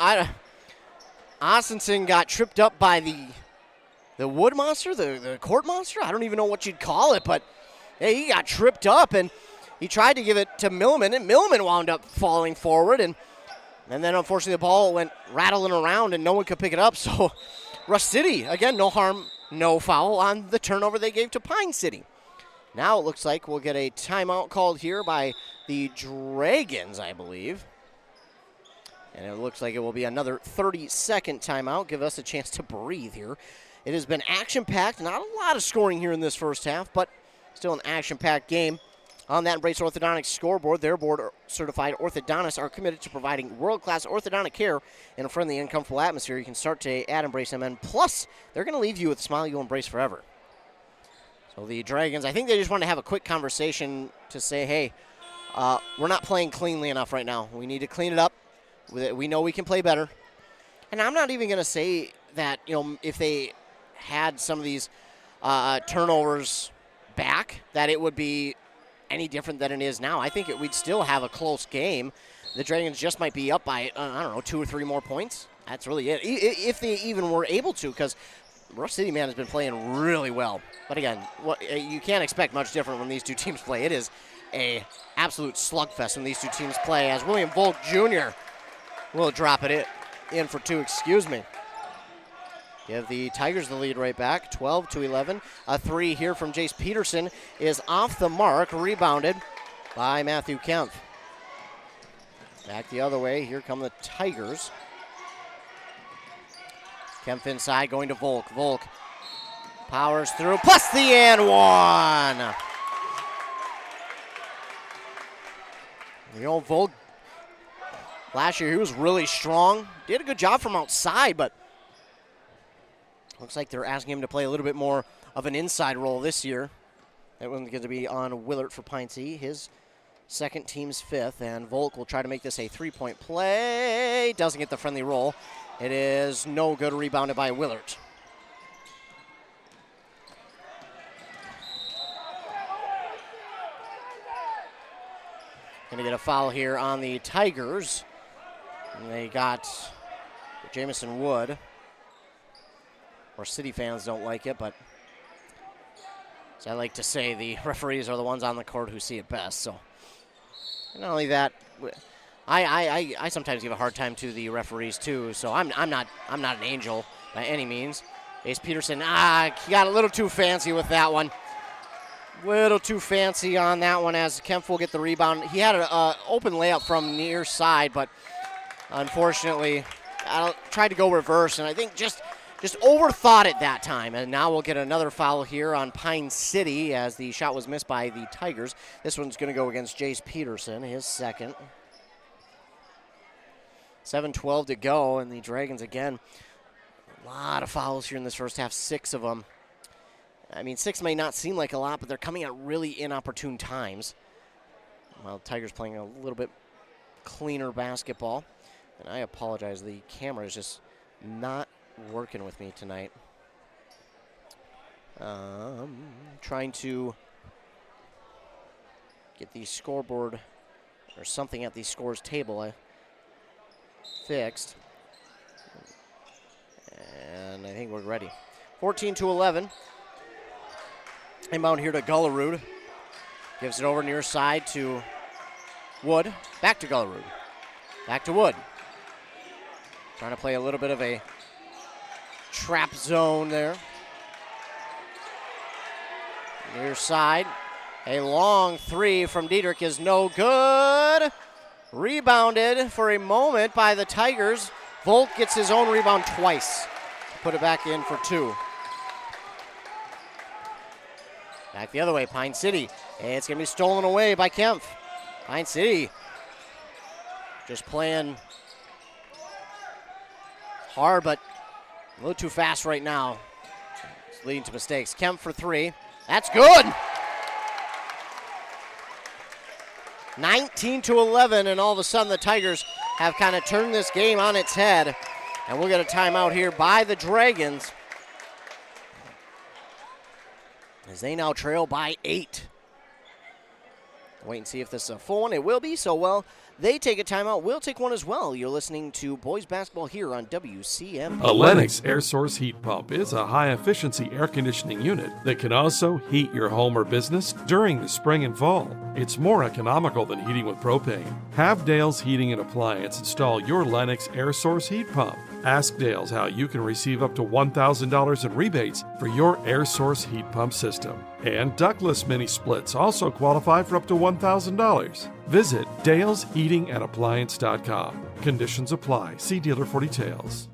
[SPEAKER 2] Austinson got tripped up by the wood monster, the court monster. I don't even know what you'd call it, but hey, he got tripped up, and he tried to give it to Milliman, and Milliman wound up falling forward, and then unfortunately the ball went rattling around, and no one could pick it up. So Rush City, again, no harm, no foul on the turnover they gave to Pine City. Now it looks like we'll get a timeout called here by the Dragons, I believe. And it looks like it will be another 30-second timeout. Give us a chance to breathe here. It has been action-packed. Not a lot of scoring here in this first half, but still an action-packed game. On that Embrace Orthodontics scoreboard, their board-certified orthodontists are committed to providing world-class orthodontic care in a friendly and comfortable atmosphere. You can start today at Embrace MN. Plus, they're going to leave you with a smile you'll embrace forever. So the Dragons, I think they just want to have a quick conversation to say, hey, we're not playing cleanly enough right now. We need to clean it up. We know we can play better. And I'm not even going to say that, if they had some of these turnovers back, that it would be any different than it is now. I think we'd still have a close game. The Dragons just might be up by, 2 or 3 more points. That's really it. If they even were able to, because Rush City, man, has been playing really well. But again, you can't expect much different when these two teams play. It is a absolute slugfest when these two teams play, as William Volk Jr. will drop it in for 2, Give the Tigers the lead right back, 12-11. A 3 here from Jace Peterson is off the mark, rebounded by Matthew Kempf. Back the other way, here come the Tigers. Kempf inside, going to Volk. Volk powers through, plus the and one. Volk, last year he was really strong. Did a good job from outside, but looks like they're asking him to play a little bit more of an inside role this year. That one's going to be on Willard for Pine City, his second, team's 5th, and Volk will try to make this a 3-point play. Doesn't get the friendly roll. It is no good, rebounded by Willard. Going to get a foul here on the Tigers. And they got Jamison Wood. Or City fans don't like it, but as I like to say, the referees are the ones on the court who see it best. So, and not only that, I sometimes give a hard time to the referees too. So I'm not an angel by any means. Ace Peterson, he got a little too fancy with that one. Little too fancy on that one as Kempf will get the rebound. He had an open layup from near side, but unfortunately, tried to go reverse, and I think just overthought it that time. And now we'll get another foul here on Pine City as the shot was missed by the Tigers. This one's going to go against Jace Peterson, his second. 7:12 to go, and the Dragons again. A lot of fouls here in this first half, 6 of them. I mean, 6 may not seem like a lot, but they're coming at really inopportune times. While the Tigers playing a little bit cleaner basketball. And I apologize, the camera is just not working with me tonight. Trying to get the scoreboard or something at the scores table fixed. And I think we're ready. 14-11. Inbound here to Gullerud. Gives it over near side to Wood. Back to Gullerud. Back to Wood. Trying to play a little bit of a trap zone there. Near side. A long three from Diedrich is no good. Rebounded for a moment by the Tigers. Volk gets his own rebound twice. Put it back in for 2. Back the other way, Pine City. It's going to be stolen away by Kempf. Pine City just playing hard, but a little too fast right now. It's leading to mistakes. Kempf for 3. That's good. 19-11, and all of a sudden the Tigers have kind of turned this game on its head. And we'll get a timeout here by the Dragons, as they now trail by 8. Wait and see if this is a full one. It will be, so well, they take a timeout. We'll take one as well. You're listening to boys basketball here on WCM.
[SPEAKER 16] A Lennox air source heat pump is a high-efficiency air conditioning unit that can also heat your home or business during the spring and fall. It's more economical than heating with propane. Have Dale's Heating and Appliance install your Lennox air source heat pump. Ask Dale's how you can receive up to $1,000 in rebates for your air source heat pump system. And ductless mini splits also qualify for up to $1,000. Visit dalesheatingandappliance.com. Conditions apply. See dealer for details.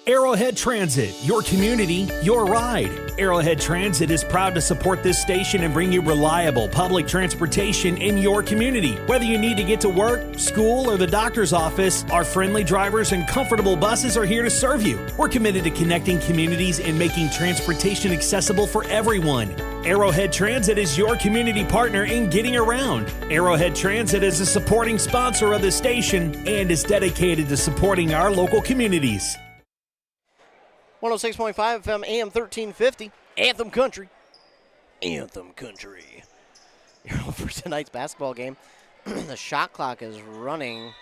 [SPEAKER 8] Arrowhead Transit, your community, your ride. Arrowhead Transit is proud to support this station and bring you reliable public transportation in your community. Whether you need to get to work, school, or the doctor's office, our friendly drivers and comfortable buses are here to serve you. We're committed to connecting communities and making transportation accessible for everyone. Arrowhead Transit is your community partner in getting around. Arrowhead Transit is a supporting sponsor of the station and is dedicated to supporting our local communities.
[SPEAKER 2] 106.5 FM, AM 1350, Anthem Country. Anthem Country. Here for tonight's basketball game. The shot clock is running.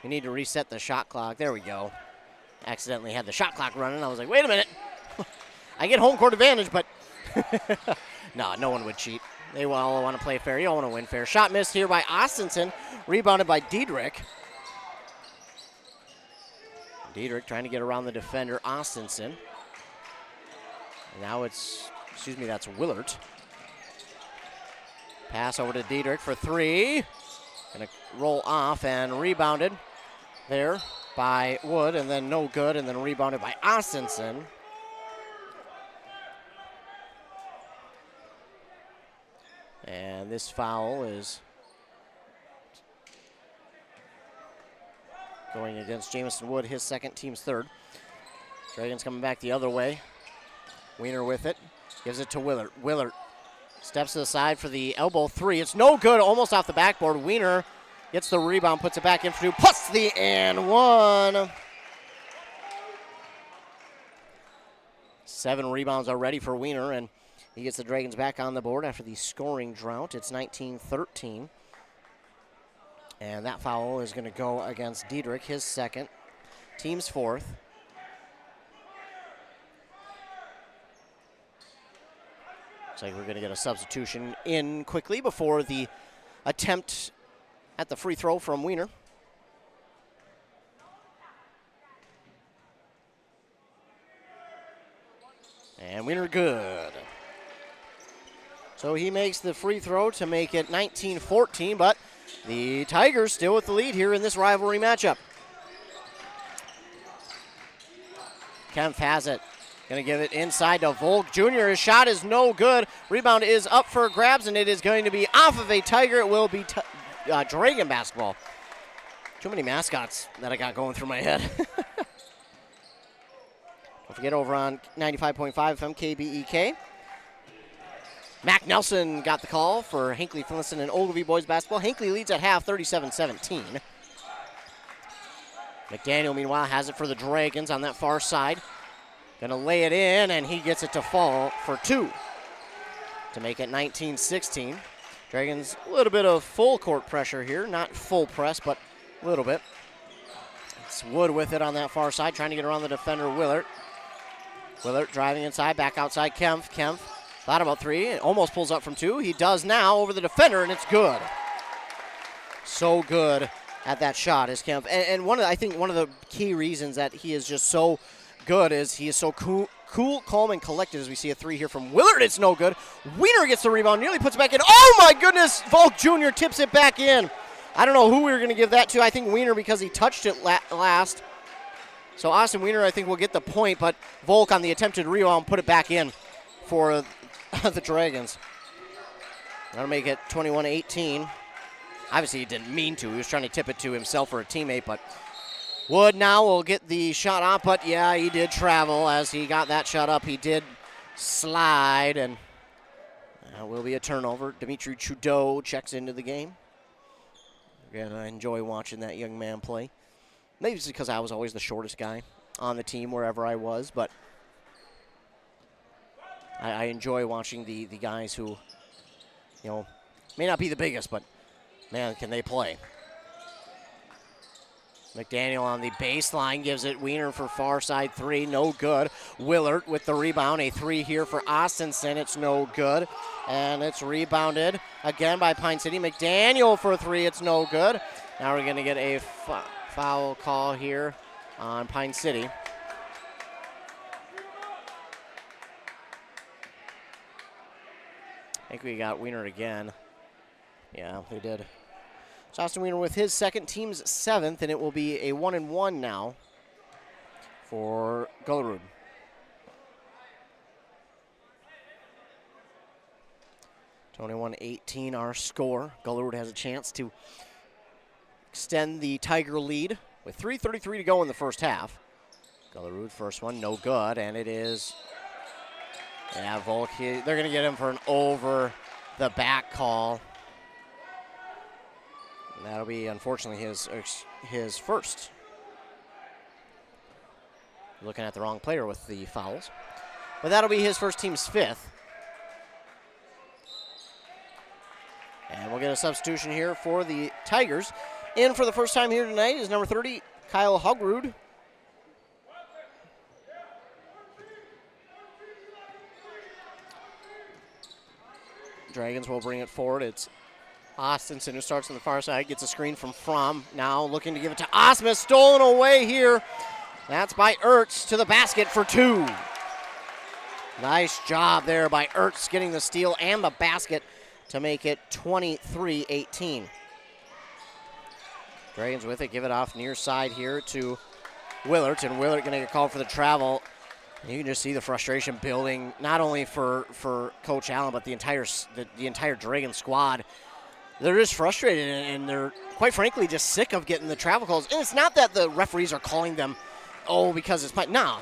[SPEAKER 2] We need to reset the shot clock. There we go. Accidentally had the shot clock running. I was like, wait a minute. I get home court advantage, but no one would cheat. They all want to play fair. You don't want to win fair. Shot missed here by Austinson. Rebounded by Diedrich. Diedrich trying to get around the defender, Austinson. And now that's Willert. Pass over to Diedrich for 3. Gonna roll off and rebounded there by Wood, and then no good, and then rebounded by Austinson. And this foul is going against Jamison Wood, his second, team's third. Dragons coming back the other way. Wiener with it. Gives it to Willert. Willert steps to the side for the elbow 3. It's no good, almost off the backboard. Wiener gets the rebound, puts it back in for 2, plus the and 1. 7 rebounds already for Wiener, and he gets the Dragons back on the board after the scoring drought. It's 19-13. And that foul is going to go against Diedrich, his second, team's fourth. Looks like we're going to get a substitution in quickly before the attempt at the free throw from Wiener. And Wiener good. So he makes the free throw to make it 19-14, but the Tigers still with the lead here in this rivalry matchup. Kempf has it. Going to give it inside to Volk Jr. His shot is no good. Rebound is up for grabs, and it is going to be off of a Tiger. It will be Dragon basketball. Too many mascots that I got going through my head. Don't forget, over on 95.5 FM KBEK. Mac Nelson got the call for Hinckley Finlayson and Ogilvie boys basketball. Hinckley leads at half, 37-17. McDaniel, meanwhile, has it for the Dragons on that far side. Gonna lay it in, and he gets it to fall for two to make it 19-16. Dragons, a little bit of full court pressure here. Not full press, but a little bit. It's Wood with it on that far side, trying to get around the defender, Willert. Willert driving inside, back outside, Kempf. Kempf thought about three, almost pulls up from two. He does now over the defender, and it's good. So good at that shot is Kempf. And I think one of the key reasons that he is just so good is he is so cool, calm, and collected. As we see a three here from Willard, it's no good. Wiener gets the rebound, nearly puts it back in. Oh my goodness, Volk Jr. tips it back in. I don't know who we were going to give that to. I think Wiener because he touched it last. So Austin Wiener, I think, will get the point, but Volk on the attempted rebound put it back in for the Dragons. That'll make it 21-18. Obviously, he didn't mean to. He was trying to tip it to himself or a teammate, but Wood now will get the shot up, but yeah, he did travel as he got that shot up. He did slide, and that will be a turnover. Dimitri Trudeau checks into the game. Again, I enjoy watching that young man play. Maybe it's because I was always the shortest guy on the team wherever I was, but I enjoy watching the guys who, you know, may not be the biggest, but, man, can they play. McDaniel on the baseline gives it Wiener for far side three, no good. Willert with the rebound, a three here for Austinson, it's no good. And it's rebounded again by Pine City. McDaniel for three, it's no good. Now we're going to get a foul call here on Pine City. I think we got Wiener again. Yeah, we did. So Austin Wiener with his second, team's seventh, and it will be a 1-and-1 now for Gullerud. 21-18 our score. Gullerud has a chance to extend the Tiger lead with 3:33 to go in the first half. Gullerud, first one, no good, and it is, yeah, Volk, they're going to get him for an over the back call. And that'll be, unfortunately, his first. Looking at the wrong player with the fouls. But that'll be his first, team's fifth. And we'll get a substitution here for the Tigers. In for the first time here tonight is number 30, Kyle Hugrud. Dragons will bring it forward. It's Austinson who starts on the far side, gets a screen from Fromm. Now looking to give it to Osmus, stolen away here. That's by Ertz to the basket for two. Nice job there by Ertz getting the steal and the basket to make it 23-18. Dragons with it, give it off near side here to Willert, and Willert going to get called for the travel. You can just see the frustration building, not only for Coach Allen, but the entire Dragon squad. They're just frustrated, and they're, quite frankly, just sick of getting the travel calls. And it's not that the referees are calling them, because it's Pine. No,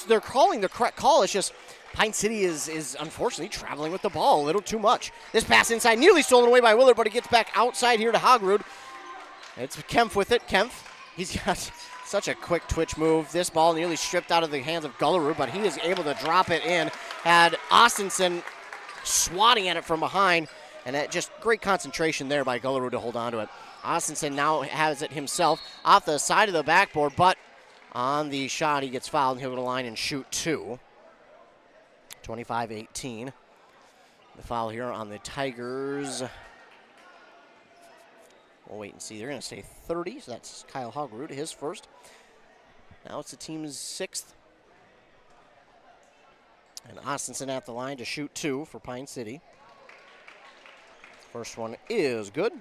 [SPEAKER 2] they're calling the correct call. It's just Pine City is unfortunately traveling with the ball a little too much. This pass inside, nearly stolen away by Willard, but it gets back outside here to Hagrud. It's Kempf with it. Kempf, he's got such a quick twitch move. This ball nearly stripped out of the hands of Gullerud, but he is able to drop it in. Had Austinson swatting at it from behind, and that just great concentration there by Gullerud to hold on to it. Austinson now has it himself off the side of the backboard, but on the shot he gets fouled and he'll go to the line and shoot 2. 25-18. The foul here on the Tigers. We'll wait and see. They're going to say 30, so that's Kyle Hogrud, his first. Now it's the team's 6th. And Austinson at the line to shoot 2 for Pine City. First one is good.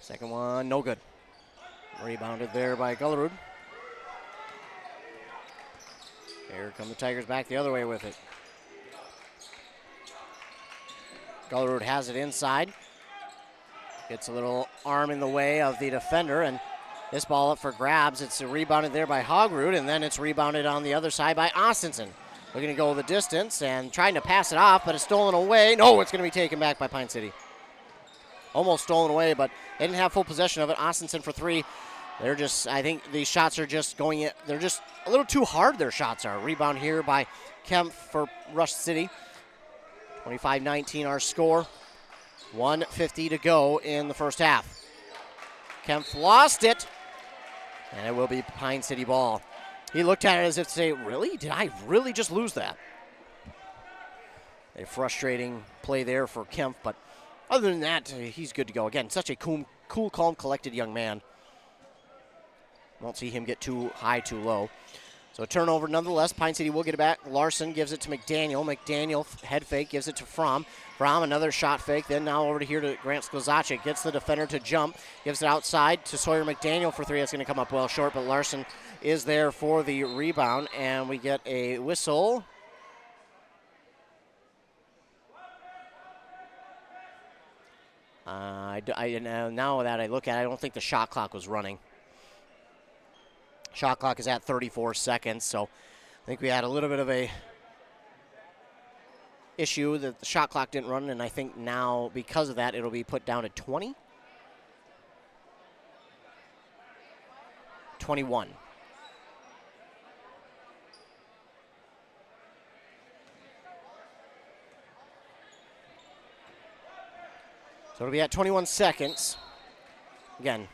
[SPEAKER 2] Second one, no good. Rebounded there by Gullerud. Here come the Tigers back the other way with it. Gullerud has it inside. Gets a little arm in the way of the defender, and this ball up for grabs. It's rebounded there by Hogrud, and then it's rebounded on the other side by Austinson. Looking to go the distance and trying to pass it off, but it's stolen away. No, it's going to be taken back by Pine City. Almost stolen away, but they didn't have full possession of it. Austinson for 3. They're just, I think these shots are just going in. They're just a little too hard, their shots are. Rebound here by Kemp for Rush City. 25-19 our score. 1:50 to go in the first half. Kemp lost it, and it will be Pine City ball. He looked at it as if to say, really? Did I really just lose that? A frustrating play there for Kemp, but other than that, he's good to go. Again, such a cool, calm, collected young man. Won't see him get too high, too low. So a turnover nonetheless. Pine City will get it back. Larson gives it to McDaniel. McDaniel, head fake, gives it to Fromm. Fromm, another shot fake. Then now over to here to Grant Sklzacic. Gets the defender to jump. Gives it outside to Sawyer McDaniel for 3. That's going to come up well short, but Larson is there for the rebound. And we get a whistle. Now that I look at it, I don't think the shot clock was running. Shot clock is at 34 seconds, so I think we had a little bit of a issue that the shot clock didn't run, and I think now because of that it'll be put down to 20. 21. So it'll be at 21 seconds. Again,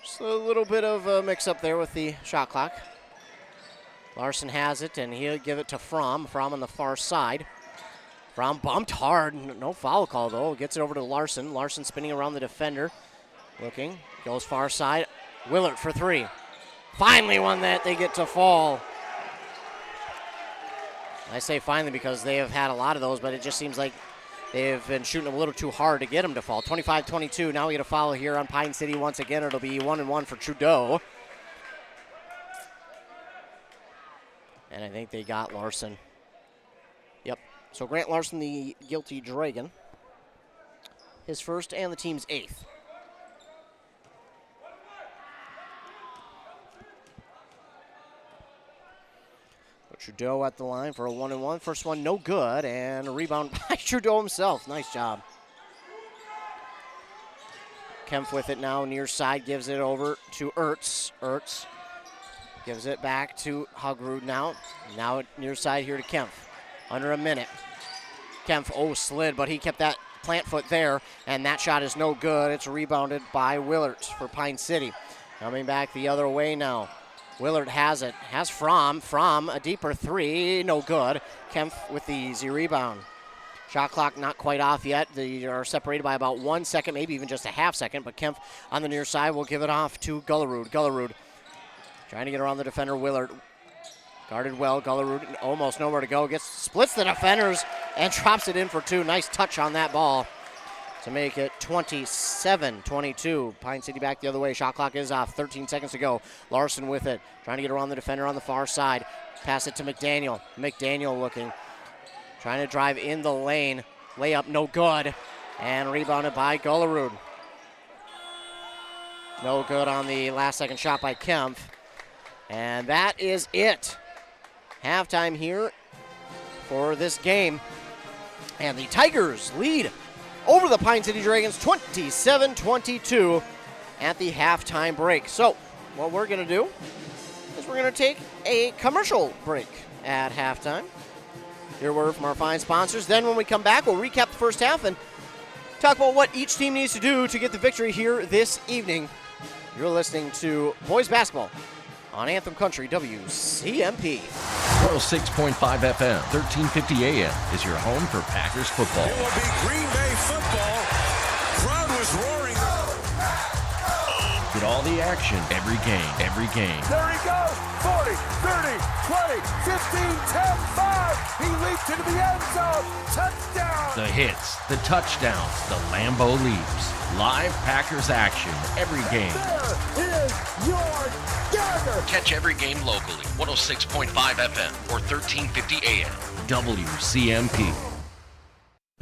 [SPEAKER 2] just a little bit of a mix-up there with the shot clock. Larson has it, and he'll give it to Fromm. Fromm on the far side. Fromm bumped hard. No foul call, though. Gets it over to Larson. Larson spinning around the defender. Looking. Goes far side. Willert for 3. Finally one that they get to fall. I say finally because they have had a lot of those, but it just seems like they've been shooting a little too hard to get them to fall. 25-22. Now we get a foul here on Pine City once again. It'll be 1-1 for Trudeau. And I think they got Larson. Yep. So Grant Larson, the guilty Dragon. His first and the team's 8th. Trudeau at the line for a 1-1. First one no good, and a rebound by Trudeau himself. Nice job. Kempf with it now, near side, gives it over to Ertz. Ertz gives it back to Hogrud now. Now near side here to Kempf. Under a minute. Kempf, slid, but he kept that plant foot there, and that shot is no good. It's rebounded by Willert for Pine City. Coming back the other way now. Willard has it, has Fromm, a deeper 3, no good. Kempf with the easy rebound. Shot clock not quite off yet. They are separated by about 1 second, maybe even just a half second, but Kempf on the near side will give it off to Gullerud. Gullerud trying to get around the defender, Willard. Guarded well, Gullerud almost nowhere to go. Splits the defenders and drops it in for 2. Nice touch on that ball to make it 27-22. Pine City back the other way. Shot clock is off. 13 seconds to go. Larson with it. Trying to get around the defender on the far side. Pass it to McDaniel. McDaniel looking. Trying to drive in the lane. Layup no good. And rebounded by Gullerud. No good on the last second shot by Kempf. And that is it. Halftime here for this game. And the Tigers lead over the Pine City Dragons 27-22 at the halftime break. So what we're going to do is we're going to take a commercial break. at halftime. Here word from our fine sponsors. Then when we come back, we'll recap the first half and talk about what each team needs to do to get the victory here this evening. You're listening to boys basketball on Anthem Country WCMP.
[SPEAKER 1] 106.5 FM, 1350 AM is your home for Packers football.
[SPEAKER 5] It will be Green Bay football. Crowd was roaring.
[SPEAKER 1] Get all the action every game, every game.
[SPEAKER 5] There he goes. 40, 30, 20, 15, 10, 5. He leaped into the end zone. Touchdown.
[SPEAKER 1] The hits, the touchdowns, the Lambeau leaps. Live Packers action every game.
[SPEAKER 5] There is your dagger.
[SPEAKER 1] Catch every game locally. 106.5 FM or 1350 AM. WCMP.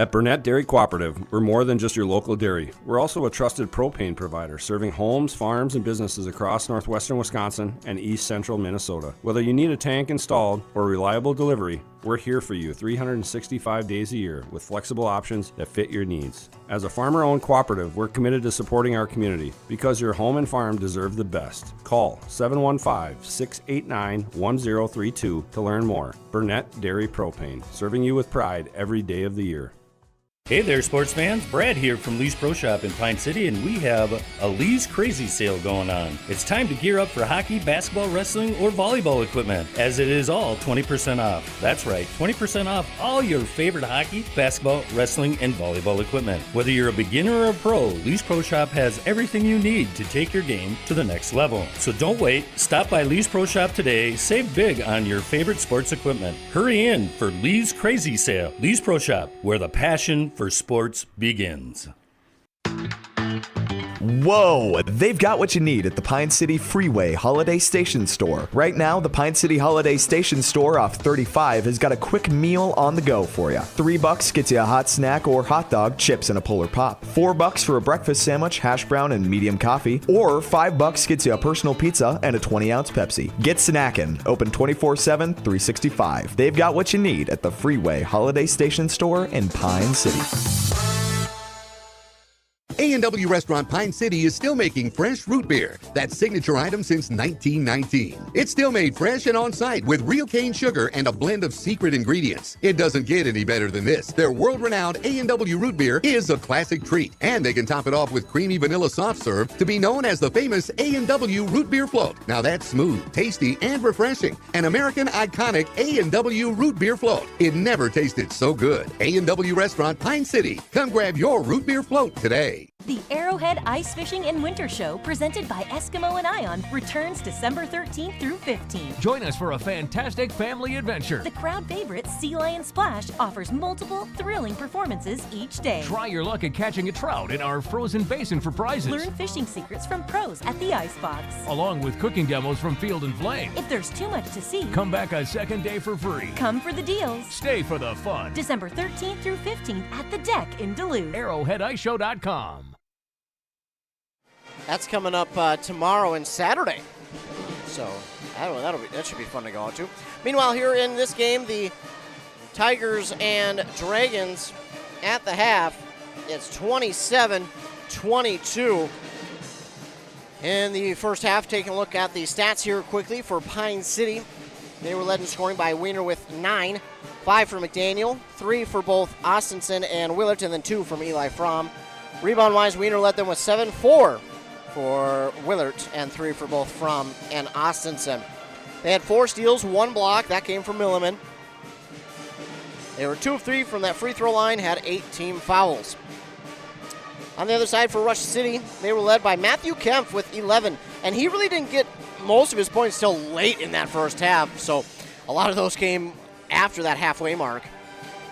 [SPEAKER 13] At Burnett Dairy Cooperative, we're more than just your local dairy. We're also a trusted propane provider, serving homes, farms, and businesses across northwestern Wisconsin and east central Minnesota. Whether you need a tank installed or reliable delivery, we're here for you 365 days a year with flexible options that fit your needs. As a farmer-owned cooperative, we're committed to supporting our community because your home and farm deserve the best. Call 715-689-1032 to learn more. Burnett Dairy Propane, serving you with pride every day of the year.
[SPEAKER 7] Hey there, sports fans. Brad here from Lee's Pro Shop in Pine City, and we have a Lee's Crazy Sale going on. It's time to gear up for hockey, basketball, wrestling, or volleyball equipment, as it is all 20% off. That's right, 20% off all your favorite hockey, basketball, wrestling, and volleyball equipment. Whether you're a beginner or a pro, Lee's Pro Shop has everything you need to take your game to the next level. So don't wait. Stop by Lee's Pro Shop today. Save big on your favorite sports equipment. Hurry in for Lee's Crazy Sale. Lee's Pro Shop, where the passion for sports begins.
[SPEAKER 12] Whoa! They've got what you need at the Pine City Freeway Holiday Station Store. Right now, the Pine City Holiday Station Store off 35 has got a quick meal on the go for you. $3 gets you a hot snack or hot dog, chips, and a Polar Pop. $4 for a breakfast sandwich, hash brown, and medium coffee. Or $5 gets you a personal pizza and a 20-ounce Pepsi. Get snacking. Open 24/7, 365. They've got what you need at the Freeway Holiday Station Store in Pine City.
[SPEAKER 17] A&W Restaurant Pine City is still making fresh root beer, that signature item since 1919. It's still made fresh and on-site with real cane sugar and a blend of secret ingredients. It doesn't get any better than this. Their world-renowned A&W root beer is a classic treat, and they can top it off with creamy vanilla soft serve to be known as the famous A&W root beer float. Now that's smooth, tasty, and refreshing. An American iconic A&W root beer float. It never tasted so good. A&W Restaurant Pine City. Come grab your root beer float today.
[SPEAKER 10] The Arrowhead Ice Fishing and Winter Show, presented by Eskimo and Ion, returns December 13th through 15th.
[SPEAKER 9] Join us for a fantastic family adventure.
[SPEAKER 10] The crowd favorite Sea Lion Splash offers multiple thrilling performances each day.
[SPEAKER 9] Try your luck at catching a trout in our frozen basin for prizes.
[SPEAKER 10] Learn fishing secrets from pros at the Icebox.
[SPEAKER 9] Along with cooking demos from Field and Flame.
[SPEAKER 10] If there's too much to see,
[SPEAKER 9] come back a second day for free.
[SPEAKER 10] Come for the deals.
[SPEAKER 9] Stay for the fun.
[SPEAKER 10] December 13th through 15th at the Deck in Duluth.
[SPEAKER 9] ArrowheadIceShow.com.
[SPEAKER 2] That's coming up tomorrow and Saturday. So that should be fun to go out to. Meanwhile, here in this game, the Tigers and Dragons at the half, it's 27-22. In the first half, taking a look at the stats here quickly for Pine City. They were led in scoring by Wiener with 9, 5 for McDaniel, 3 for both Austinson and Willert, and then 2 from Eli Fromm. Rebound-wise, Wiener led them with 7, 4 for Willert, and 3 for both Fromm and Austinson. They had 4 steals, 1 block. That came from Milliman. They were 2 of 3 from that free throw line, had 8 team fouls. On the other side for Rush City, they were led by Matthew Kempf with 11, and he really didn't get most of his points till late in that first half, so a lot of those came after that halfway mark.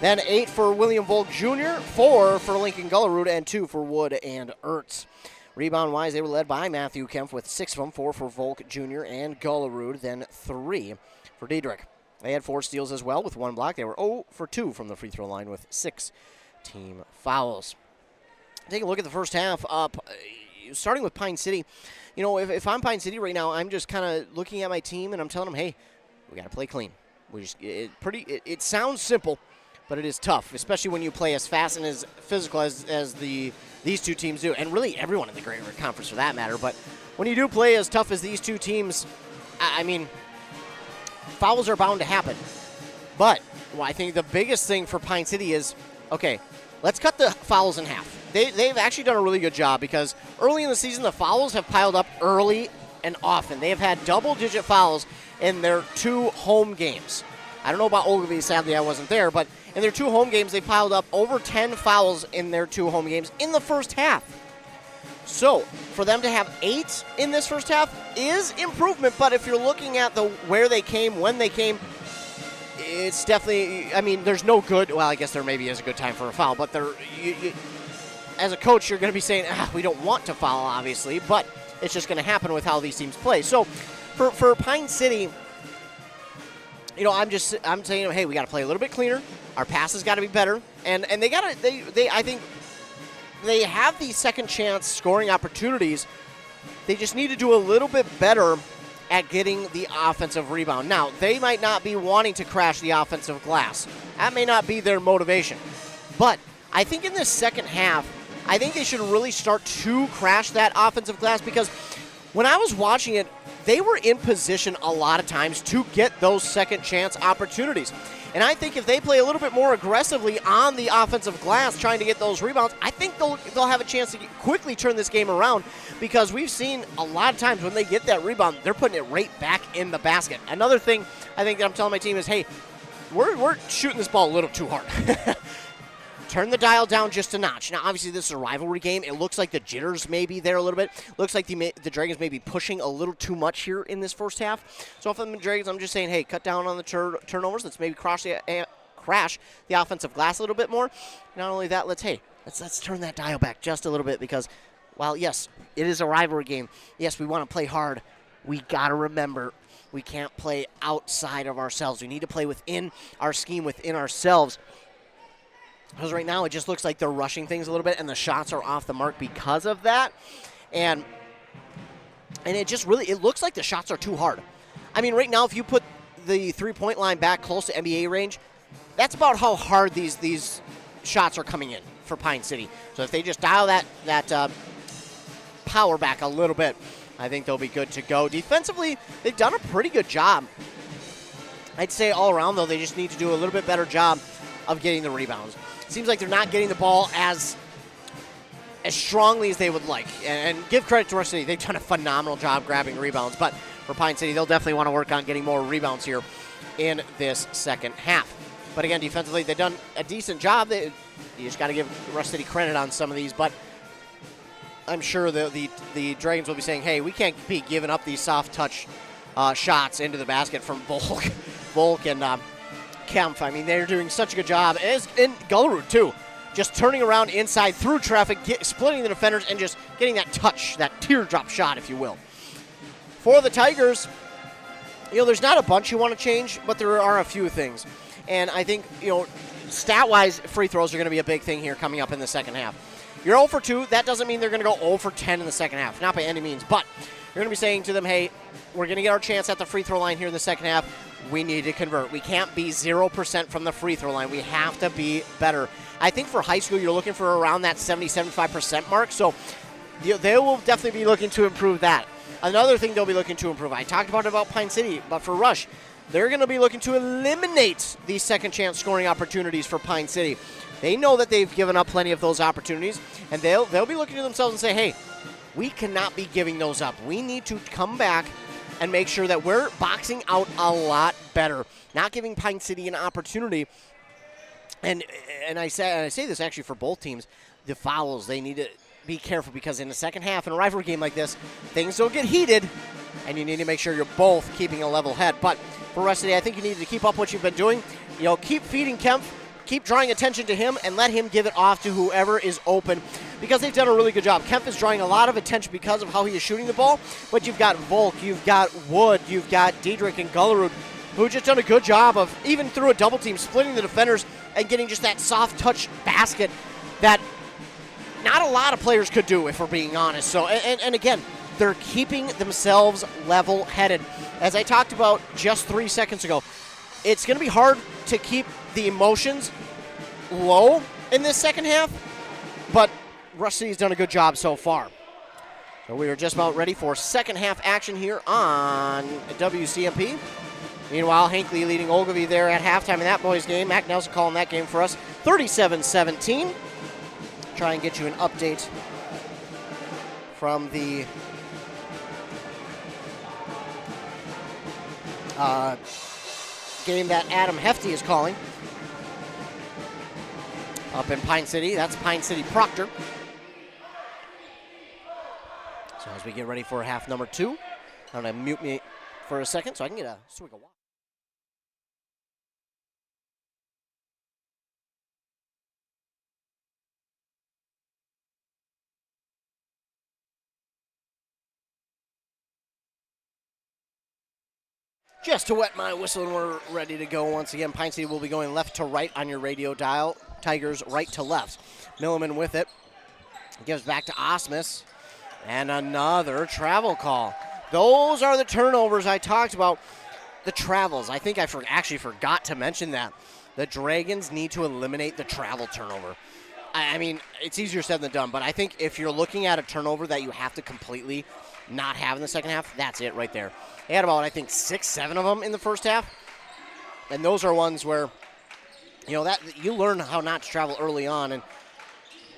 [SPEAKER 2] Then 8 for William Volk Jr., 4 for Lincoln Gullerud, and 2 for Wood and Ertz. Rebound-wise, they were led by Matthew Kempf with 6 of them, 4 for Volk Jr. and Gullerud, then 3 for Diedrich. They had 4 steals as well with 1 block. They were 0 for 2 from the free throw line with 6 team fouls. Take a look at the first half up, starting with Pine City. You know, if I'm Pine City right now, I'm just kind of looking at my team and I'm telling them, hey, we got to play clean. It sounds simple, but it is tough, especially when you play as fast and as physical as these two teams do, and really everyone in the Great River Conference for that matter. But when you do play as tough as these two teams, I mean, fouls are bound to happen. But I think the biggest thing for Pine City is, okay, let's cut the fouls in half. They've actually done a really good job because early in the season, the fouls have piled up early and often. They have had double-digit fouls in their 2 home games. I don't know about Ogilvie, sadly I wasn't there, but in their 2 home games, they piled up over 10 fouls in their 2 home games in the first half. So, for them to have 8 in this first half is improvement, but if you're looking at where they came, when they came, it's definitely, I mean, there's no good, well, I guess there maybe is a good time for a foul, but as a coach, you're going to be saying, we don't want to foul, obviously, but it's just going to happen with how these teams play. So, for Pine City, I'm saying, hey, we got to play a little bit cleaner. Our passes got to be better, and I think they have these second chance scoring opportunities. They just need to do a little bit better at getting the offensive rebound. Now, they might not be wanting to crash the offensive glass. That may not be their motivation. But I think in this second half, I think they should really start to crash that offensive glass because when I was watching it, they were in position a lot of times to get those second chance opportunities. And I think if they play a little bit more aggressively on the offensive glass trying to get those rebounds, I think they'll have a chance to quickly turn this game around because we've seen a lot of times when they get that rebound, they're putting it right back in the basket. Another thing I think that I'm telling my team is, hey, we're shooting this ball a little too hard. Turn the dial down just a notch. Now, obviously, this is a rivalry game. It looks like the jitters may be there a little bit. Looks like the Dragons may be pushing a little too much here in this first half. So if I'm the Dragons, I'm just saying, hey, cut down on the turnovers. Let's maybe crash the offensive glass a little bit more. Not only that, let's turn that dial back just a little bit because, while, yes, it is a rivalry game. Yes, we want to play hard. We got to remember we can't play outside of ourselves. We need to play within our scheme, within ourselves. Because right now it just looks like they're rushing things a little bit and the shots are off the mark because of that. And it just really, it looks like the shots are too hard. I mean, right now if you put the three-point line back close to NBA range, that's about how hard these shots are coming in for Pine City. So if they just dial that power back a little bit, I think they'll be good to go. Defensively, they've done a pretty good job. I'd say all around, though, they just need to do a little bit better job of getting the rebounds. Seems like they're not getting the ball as strongly as they would like. And give credit to Rush City. They've done a phenomenal job grabbing rebounds. But for Pine City, they'll definitely want to work on getting more rebounds here in this second half. But again, defensively, they've done a decent job. You just got to give Rush City credit on some of these. But I'm sure the Dragons will be saying, hey, we can't be giving up these soft touch shots into the basket from Volk and Kempf. I mean, they're doing such a good job. And Gullerud, too. Just turning around inside through traffic, splitting the defenders, and just getting that touch, that teardrop shot, if you will. For the Tigers, there's not a bunch you want to change, but there are a few things. And I think, stat-wise, free throws are going to be a big thing here coming up in the second half. You're 0 for 2. That doesn't mean they're going to go 0 for 10 in the second half. Not by any means. But you're going to be saying to them, hey, we're going to get our chance at the free throw line here in the second half. We need to convert. We can't be 0% from the free throw line. We have to be better. I think for high school, you're looking for around that 70-75% mark. So they will definitely be looking to improve that. Another thing they'll be looking to improve, I talked about Pine City, but for Rush, they're going to be looking to eliminate these second chance scoring opportunities for Pine City. They know that they've given up plenty of those opportunities, and they'll be looking to themselves and say, hey, we cannot be giving those up. We need to come back and make sure that we're boxing out a lot better, not giving Pine City an opportunity. And I say this actually for both teams, the fouls, they need to be careful because in the second half in a rivalry game like this, things don't get heated, and you need to make sure you're both keeping a level head. But for Rush City, I think you need to keep up what you've been doing. Keep feeding Kempf, keep drawing attention to him, and let him give it off to whoever is open because they've done a really good job. Kempf is drawing a lot of attention because of how he is shooting the ball, but you've got Volk, you've got Wood, you've got Diedrich and Gullerud, who just done a good job of, even through a double team, splitting the defenders and getting just that soft touch basket that not a lot of players could do, if we're being honest. So, and again, they're keeping themselves level-headed. As I talked about just 3 seconds ago, it's going to be hard to keep the emotions low in this second half, but Rush City's done a good job so far. So we are just about ready for second half action here on WCMP. Meanwhile, Hinckley leading Ogilvie there at halftime in that boys game. Mac Nelson calling that game for us, 37-17. Try and get you an update from the game that Adam Hefty is calling up in Pine City. That's Pine City Proctor. So as we get ready for half number 2, I'm going to mute me for a second so I can get a swig of water. Just to wet my whistle, and we're ready to go once again. Pine City will be going left to right on your radio dial. Tigers right to left. Milliman with it. Gives back to Osmus. And another travel call. Those are the turnovers I talked about. The travels. I think I actually forgot to mention that. The Dragons need to eliminate the travel turnover. I mean, it's easier said than done, but I think if you're looking at a turnover that you have to completely not have in the second half, that's it right there. They had about, I think, 6-7 of them in the first half. And those are ones where, that you learn how not to travel early on, and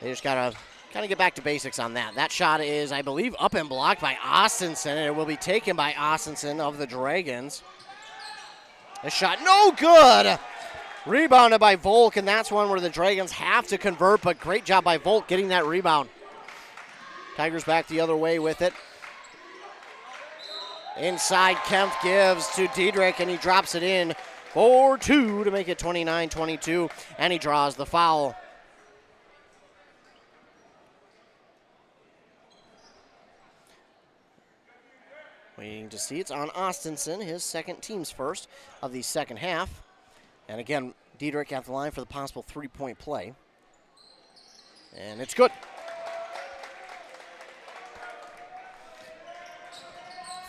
[SPEAKER 2] they just got to kind of get back to basics on that. That shot is, I believe, up and blocked by Austinson, and it will be taken by Austinson of the Dragons. The shot, no good! Rebounded by Volk, and that's one where the Dragons have to convert, but great job by Volk getting that rebound. Tigers back the other way with it. Inside, Kempf gives to Diedrich, and he drops it in for 2 to make it 29-22, and he draws the foul. Waiting to see. It's on Austinson, his second team's first of the second half. And again, Diedrich at the line for the possible three-point play. And it's good.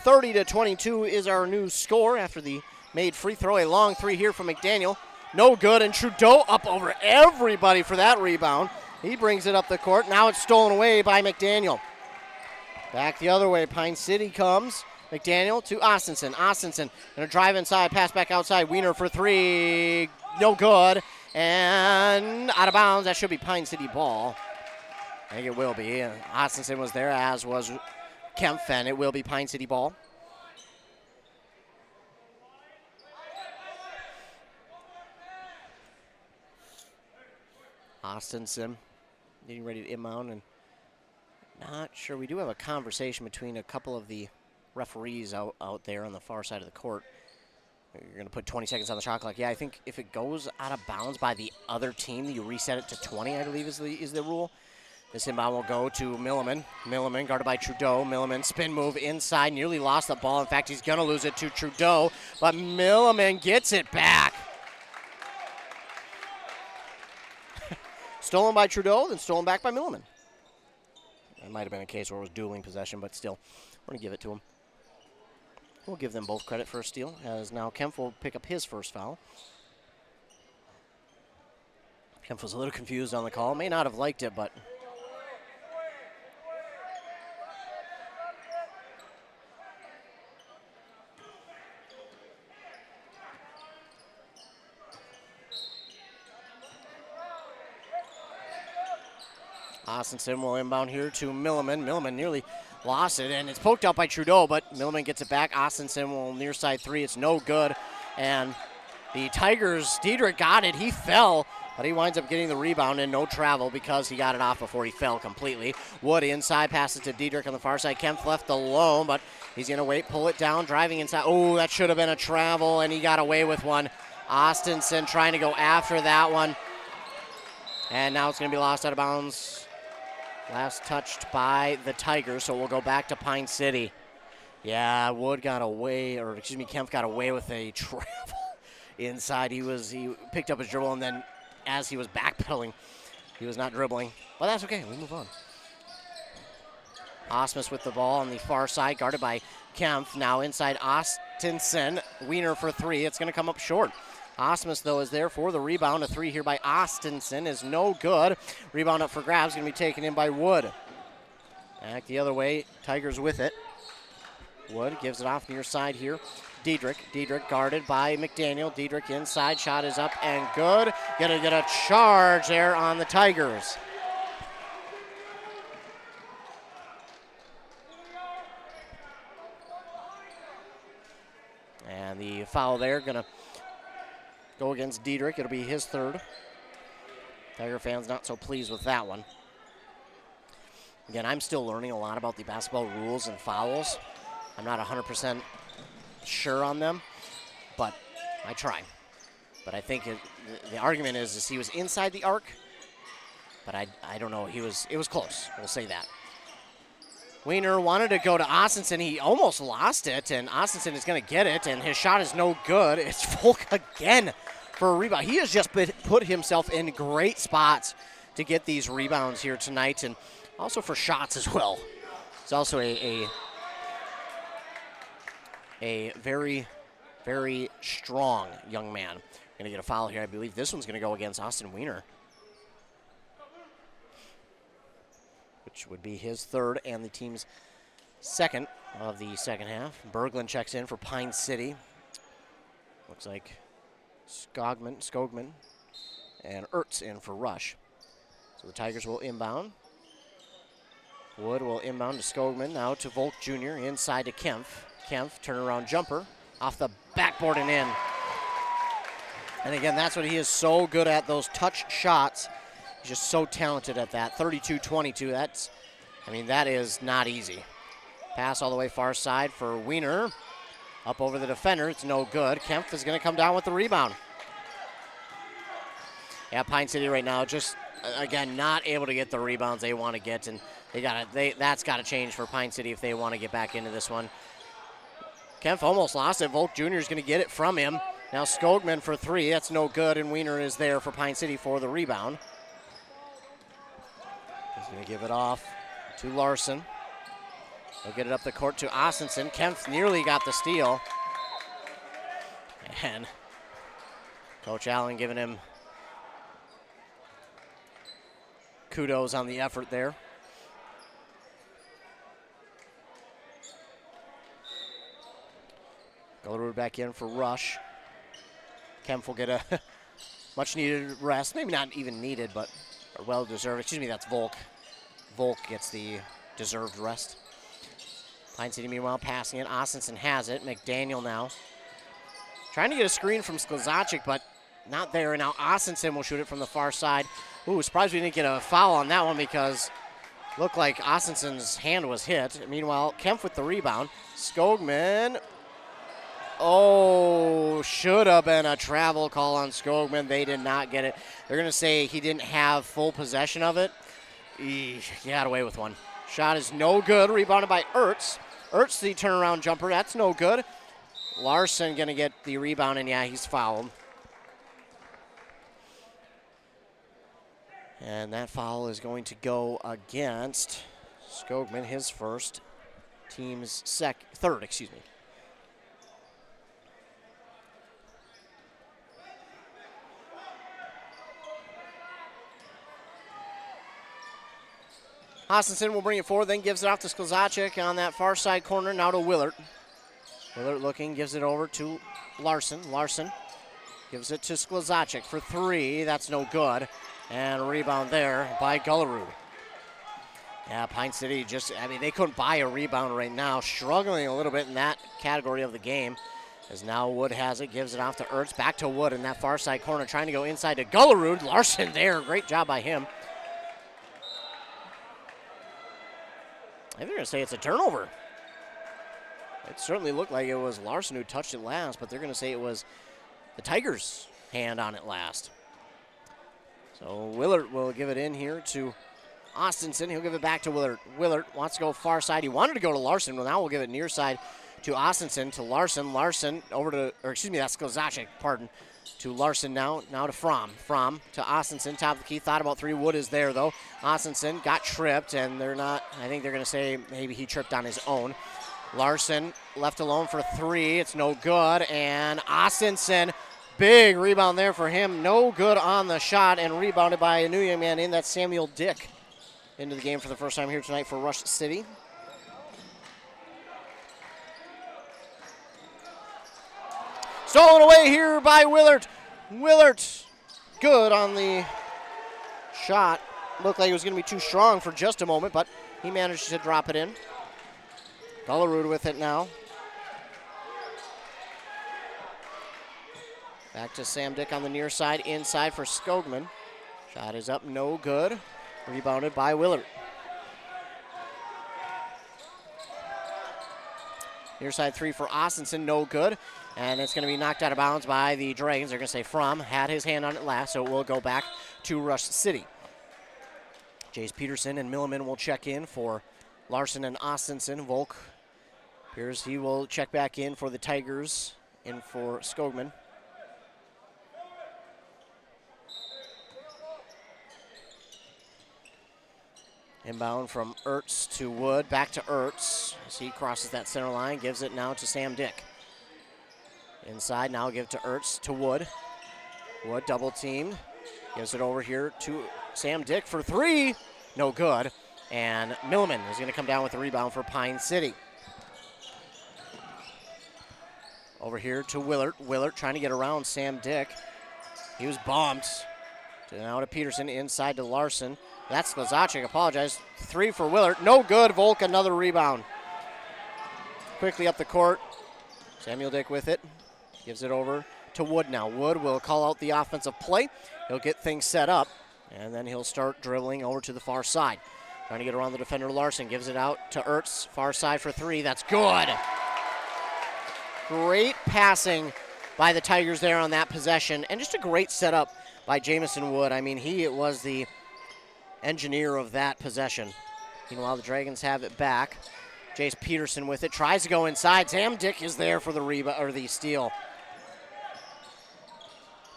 [SPEAKER 2] 30-22 is our new score after the made free throw. A long three here from McDaniel. No good, and Trudeau up over everybody for that rebound. He brings it up the court. Now it's stolen away by McDaniel. Back the other way, Pine City comes. McDaniel to Austinson. Austinson going to drive inside, pass back outside. Wiener for 3. No good. And out of bounds. That should be Pine City ball. I think it will be. Austinson was there, as was Kempf, and it will be Pine City ball. Austinson getting ready to inbound, and not sure. We do have a conversation between a couple of the referees out there on the far side of the court. You're going to put 20 seconds on the shot clock. Yeah, I think if it goes out of bounds by the other team, you reset it to 20, I believe is the rule. This inbound will go to Milliman. Milliman guarded by Trudeau. Milliman spin move inside, nearly lost the ball. In fact, he's going to lose it to Trudeau, but Milliman gets it back. Stolen by Trudeau, then stolen back by Milliman. It might have been a case where it was dueling possession, but still, we're going to give it to him. We'll give them both credit for a steal, as now Kempf will pick up his first foul. Kempf was a little confused on the call. May not have liked it, but Austinson will inbound here to Milliman. Milliman nearly lost it, and it's poked out by Trudeau, but Milliman gets it back. Austinson will near side 3. It's no good, and the Tigers, Diedrich got it. He fell, but he winds up getting the rebound and no travel because he got it off before he fell completely. Wood inside, passes to Diedrich on the far side. Kempf left alone, but he's going to wait, pull it down, driving inside. Oh, that should have been a travel, and he got away with one. Austinson trying to go after that one, and now it's going to be lost out of bounds. Last touched by the Tigers, so we'll go back to Pine City. Yeah, Wood got away, or excuse me, Kempf got away with a travel inside. He picked up his dribble, and then as he was backpedaling, he was not dribbling. But that's okay, we move on. Osmus with the ball on the far side, guarded by Kempf. Now inside Austinson. Wiener for 3. It's going to come up short. Osmus, though, is there for the rebound. A 3 here by Austinson is no good. Rebound up for grabs, going to be taken in by Wood. Back the other way, Tigers with it. Wood gives it off near side here. Diedrich guarded by McDaniel. Diedrich inside, shot is up and good. Gonna get a charge there on the Tigers. And the foul there gonna go against Diedrich. It'll be his third. Tiger fans not so pleased with that one. Again, I'm still learning a lot about the basketball rules and fouls. I'm not 100% sure on them, but I try. But I think the argument is he was inside the arc, but I don't know. It was close. We'll say that. Wiener wanted to go to Ostenson. He almost lost it, and Ostenson is going to get it, and his shot is no good. It's Volk again for a rebound. He has just put himself in great spots to get these rebounds here tonight, and also for shots as well. He's also a very, very strong young man. Going to get a foul here. I believe this one's going to go against Austin Wiener, which would be his third and the team's second of the second half. Berglund checks in for Pine City. Looks like Skogman and Ertz in for Rush. So the Tigers will inbound. Wood will inbound to Skogman, now to Volk Jr., inside to Kempf. Kempf, turnaround jumper, off the backboard and in. And again, that's what he is so good at, those touch shots. He's just so talented at that. 32-22, that is not easy. Pass all the way far side for Wiener. Up over the defender, it's no good. Kempf is going to come down with the rebound. Yeah, Pine City right now just, again, not able to get the rebounds they want to get, and that's got to change for Pine City if they want to get back into this one. Kempf almost lost it. Volk Jr. is going to get it from him. Now Skogman for three. That's no good, and Wiener is there for Pine City for the rebound. He's going to give it off to Larson. He'll get it up the court to Ostenson. Kempf nearly got the steal. And Coach Allen giving him kudos on the effort there. Gillerud back in for Rush. Kempf will get a much needed rest. Maybe not even needed, but well deserved. Excuse me, that's Volk. Volk gets the deserved rest. Pine City meanwhile passing it. Ostenson has it. McDaniel now trying to get a screen from Sklezacic, but not there. And now Ostenson will shoot it from the far side. Ooh, surprised we didn't get a foul on that one because looked like Ostenson's hand was hit. Meanwhile, Kempf with the rebound. Skogman. Oh, should have been a travel call on Skogman. They did not get it. They're going to say he didn't have full possession of it. He got away with one. Shot is no good. Rebounded by Ertz. Ertz, the turnaround jumper. That's no good. Larson going to get the rebound, and yeah, he's fouled. And that foul is going to go against Skogman, his first, team's third. Ostenson will bring it forward, then gives it off to Sklezacic on that far side corner, now to Willert. Willert looking, gives it over to Larson. Larson gives it to Sklezacic for three. That's no good. And a rebound there by Gullerud. Yeah, Pine City they couldn't buy a rebound right now. Struggling a little bit in that category of the game. As now Wood has it, gives it off to Ertz. Back to Wood in that far side corner, trying to go inside to Gullerud. Larson there, great job by him. I think they're going to say it's a turnover. It certainly looked like it was Larson who touched it last, but they're going to say it was the Tigers' hand on it last. So Willert will give it in here to Ostenson. He'll give it back to Willert. Willert wants to go far side. He wanted to go to Larson. Well, now we'll give it near side to Ostenson, to Larson. Larson over to, that's Sklezacic, pardon. To Larson now to Fromm. Fromm to Ostenson, top of the key. Thought about three. Wood is there, though. Ostenson got tripped, and I think they're going to say maybe he tripped on his own. Larson left alone for three. It's no good, and Ostenson, big rebound there for him. No good on the shot, and rebounded by a new young man in. That's Samuel Dick into the game for the first time here tonight for Rush City. Stolen away here by Willert. Willert, good on the shot. Looked like it was going to be too strong for just a moment, but he managed to drop it in. Gullerud with it now. Back to Sam Dick on the near side, inside for Skogman. Shot is up, no good. Rebounded by Willert. Near side three for Austinson, no good. And it's going to be knocked out of bounds by the Dragons. They're going to say Fromm had his hand on it last, so it will go back to Rush City. Jace Peterson and Milliman will check in for Larson and Austinson. Volk appears he will check back in for the Tigers, in for Skogman. Inbound from Ertz to Wood, back to Ertz as he crosses that center line, gives it now to Sam Dick. Inside, now give to Ertz to Wood. Wood double teamed, gives it over here to Sam Dick for three, no good. And Milliman is going to come down with the rebound for Pine City. Over here to Willert. Willert trying to get around Sam Dick. He was bumped. Now to Peterson, inside to Larson. That's Kozacek, apologize. Three for Willert, no good. Volk, another rebound. Quickly up the court. Samuel Dick with it. Gives it over to Wood now. Wood will call out the offensive play. He'll get things set up, and then he'll start dribbling over to the far side. Trying to get around the defender Larson. Gives it out to Ertz. Far side for three. That's good. Great passing by the Tigers there on that possession, and just a great setup by Jamison Wood. I mean, he was the engineer of that possession. Meanwhile, the Dragons have it back. Jace Peterson with it, tries to go inside. Sam Dick is there for the rebound or the steal.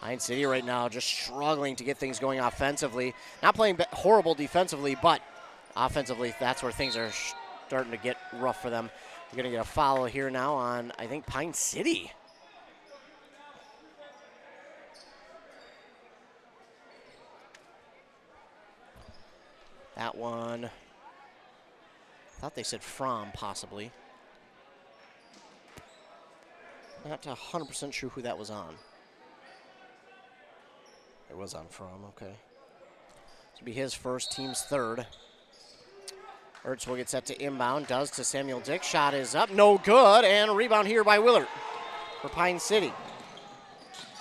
[SPEAKER 2] Pine City right now just struggling to get things going offensively. Not playing horrible defensively, but offensively, that's where things are starting to get rough for them. You're going to get a foul here now on, I think, Pine City. That one, I thought they said Fromm, possibly. Not 100% sure who that was on. It was on Fromm, okay. This will be his first, team's third. Ertz will get set to inbound, does to Samuel Dick. Shot is up, no good, and a rebound here by Willert for Pine City.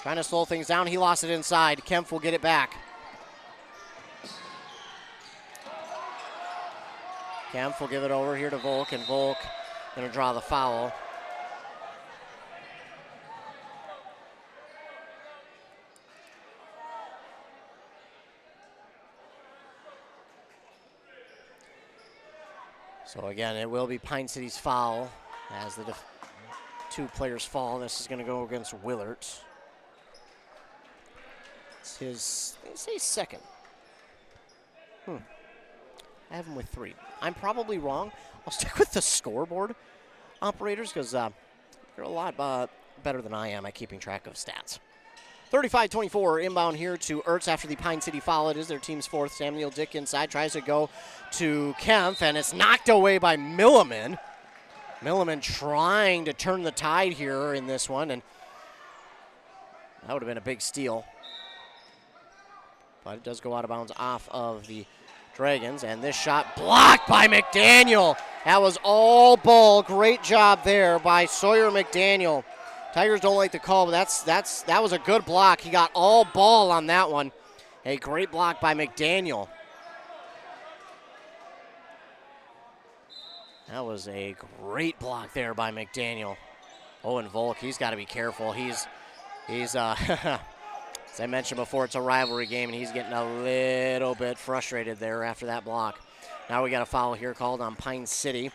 [SPEAKER 2] Trying to slow things down, he lost it inside. Kempf will get it back. Kempf will give it over here to Volk, and Volk going to draw the foul. So again, it will be Pine City's foul as the two players fall. This is going to go against Willert. It's his, they say second. I have him with three. I'm probably wrong. I'll stick with the scoreboard operators because they're a lot better than I am at keeping track of stats. 35-24 inbound here to Ertz after the Pine City foul. It is their team's fourth. Samuel Dick inside tries to go to Kempf, and it's knocked away by Milliman. Milliman trying to turn the tide here in this one, and that would have been a big steal. But it does go out of bounds off of the Dragons, and this shot blocked by McDaniel. That was all ball. Great job there by Sawyer McDaniel. Tigers don't like the call, but that was a good block. He got all ball on that one. A great block by McDaniel. That was a great block there by McDaniel. Owen Volk, he's got to be careful. He's as I mentioned before, it's a rivalry game, and he's getting a little bit frustrated there after that block. Now we got a foul here called on Pine City.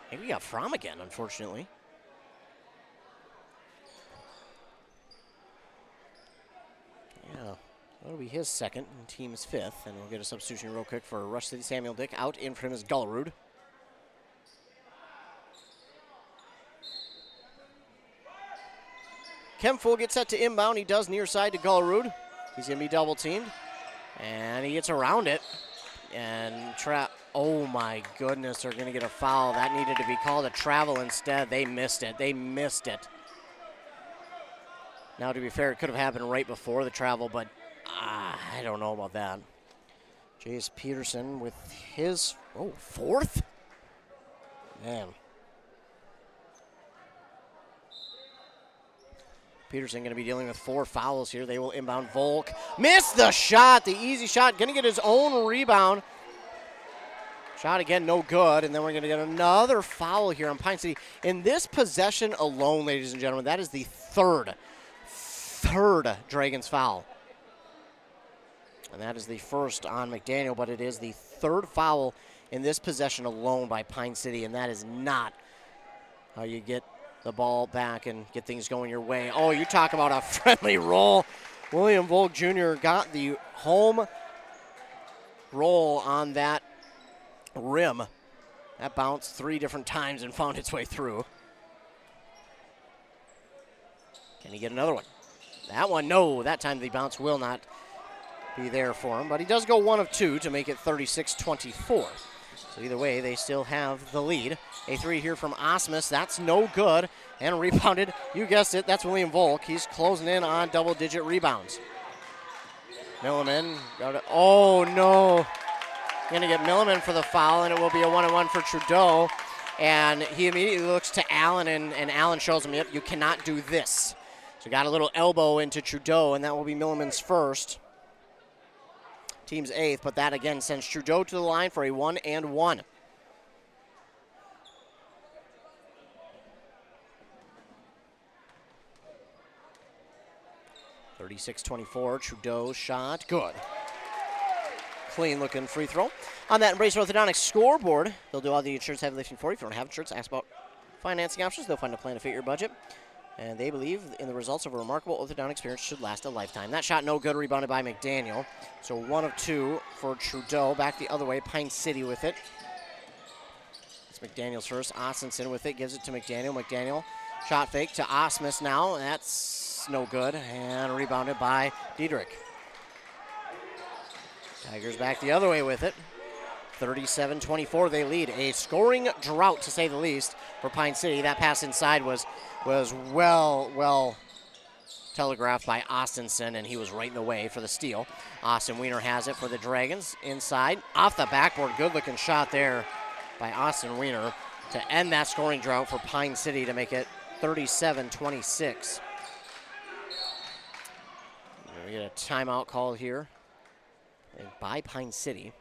[SPEAKER 2] I think we got Fromm again, unfortunately. Yeah, that'll be his second, and team's fifth. And we'll get a substitution real quick for Rush City. Samuel Dick out. In for him is Gullerud. Kempf will get set to inbound. He does near side to Gullerud. He's going to be double teamed. And he gets around it. And Oh my goodness, they're going to get a foul. That needed to be called a travel instead. They missed it. Now, to be fair, it could have happened right before the travel, but I don't know about that. Jace Peterson with his, fourth? Man. Peterson going to be dealing with 4 fouls here. They will inbound. Volk missed the shot, the easy shot. Going to get his own rebound. Shot again, no good. And then we're going to get another foul here on Pine City. In this possession alone, ladies and gentlemen, that is the third Dragons foul. And that is the first on McDaniel, but it is the third foul in this possession alone by Pine City, and that is not how you get the ball back and get things going your way. Oh, you talk about a friendly roll. William Volk Jr. got the home roll on that rim. That bounced 3 different times and found its way through. Can he get another one? That one, no. That time the bounce will not be there for him, but he does go 1 of 2 to make it 36-24. So either way, they still have the lead. A 3 here from Osmus. That's no good. And rebounded, you guessed it, that's William Volk. He's closing in on double-digit rebounds. Milliman, oh no. Going to get Milliman for the foul, and it will be a 1-on-1 for Trudeau. And he immediately looks to Allen, and Allen shows him, yep, you cannot do this. So got a little elbow into Trudeau, and that will be Milliman's first. Team's 8th, but that again sends Trudeau to the line for a 1-and-1. (36-24), Trudeau shot, good. Clean looking free throw. On that Embrace Orthodontics scoreboard, they'll do all the insurance heavy lifting for you. If you don't have insurance, ask about financing options. They'll find a plan to fit your budget. And they believe in the results of a remarkable orthodontic experience should last a lifetime. That shot no good, rebounded by McDaniel. So 1 of 2 for Trudeau. Back the other way, Pine City with it. It's McDaniel's first. Ossenson with it, gives it to McDaniel. McDaniel, shot fake to Osmus now. That's no good, and rebounded by Diedrich. Tigers back the other way with it. 37-24, they lead. A scoring drought, to say the least, for Pine City. That pass inside was well telegraphed by Austinson, and he was right in the way for the steal. Austin Wiener has it for the Dragons. Inside, off the backboard, good-looking shot there by Austin Wiener to end that scoring drought for Pine City to make it 37-26. We get a timeout call here by Pine City.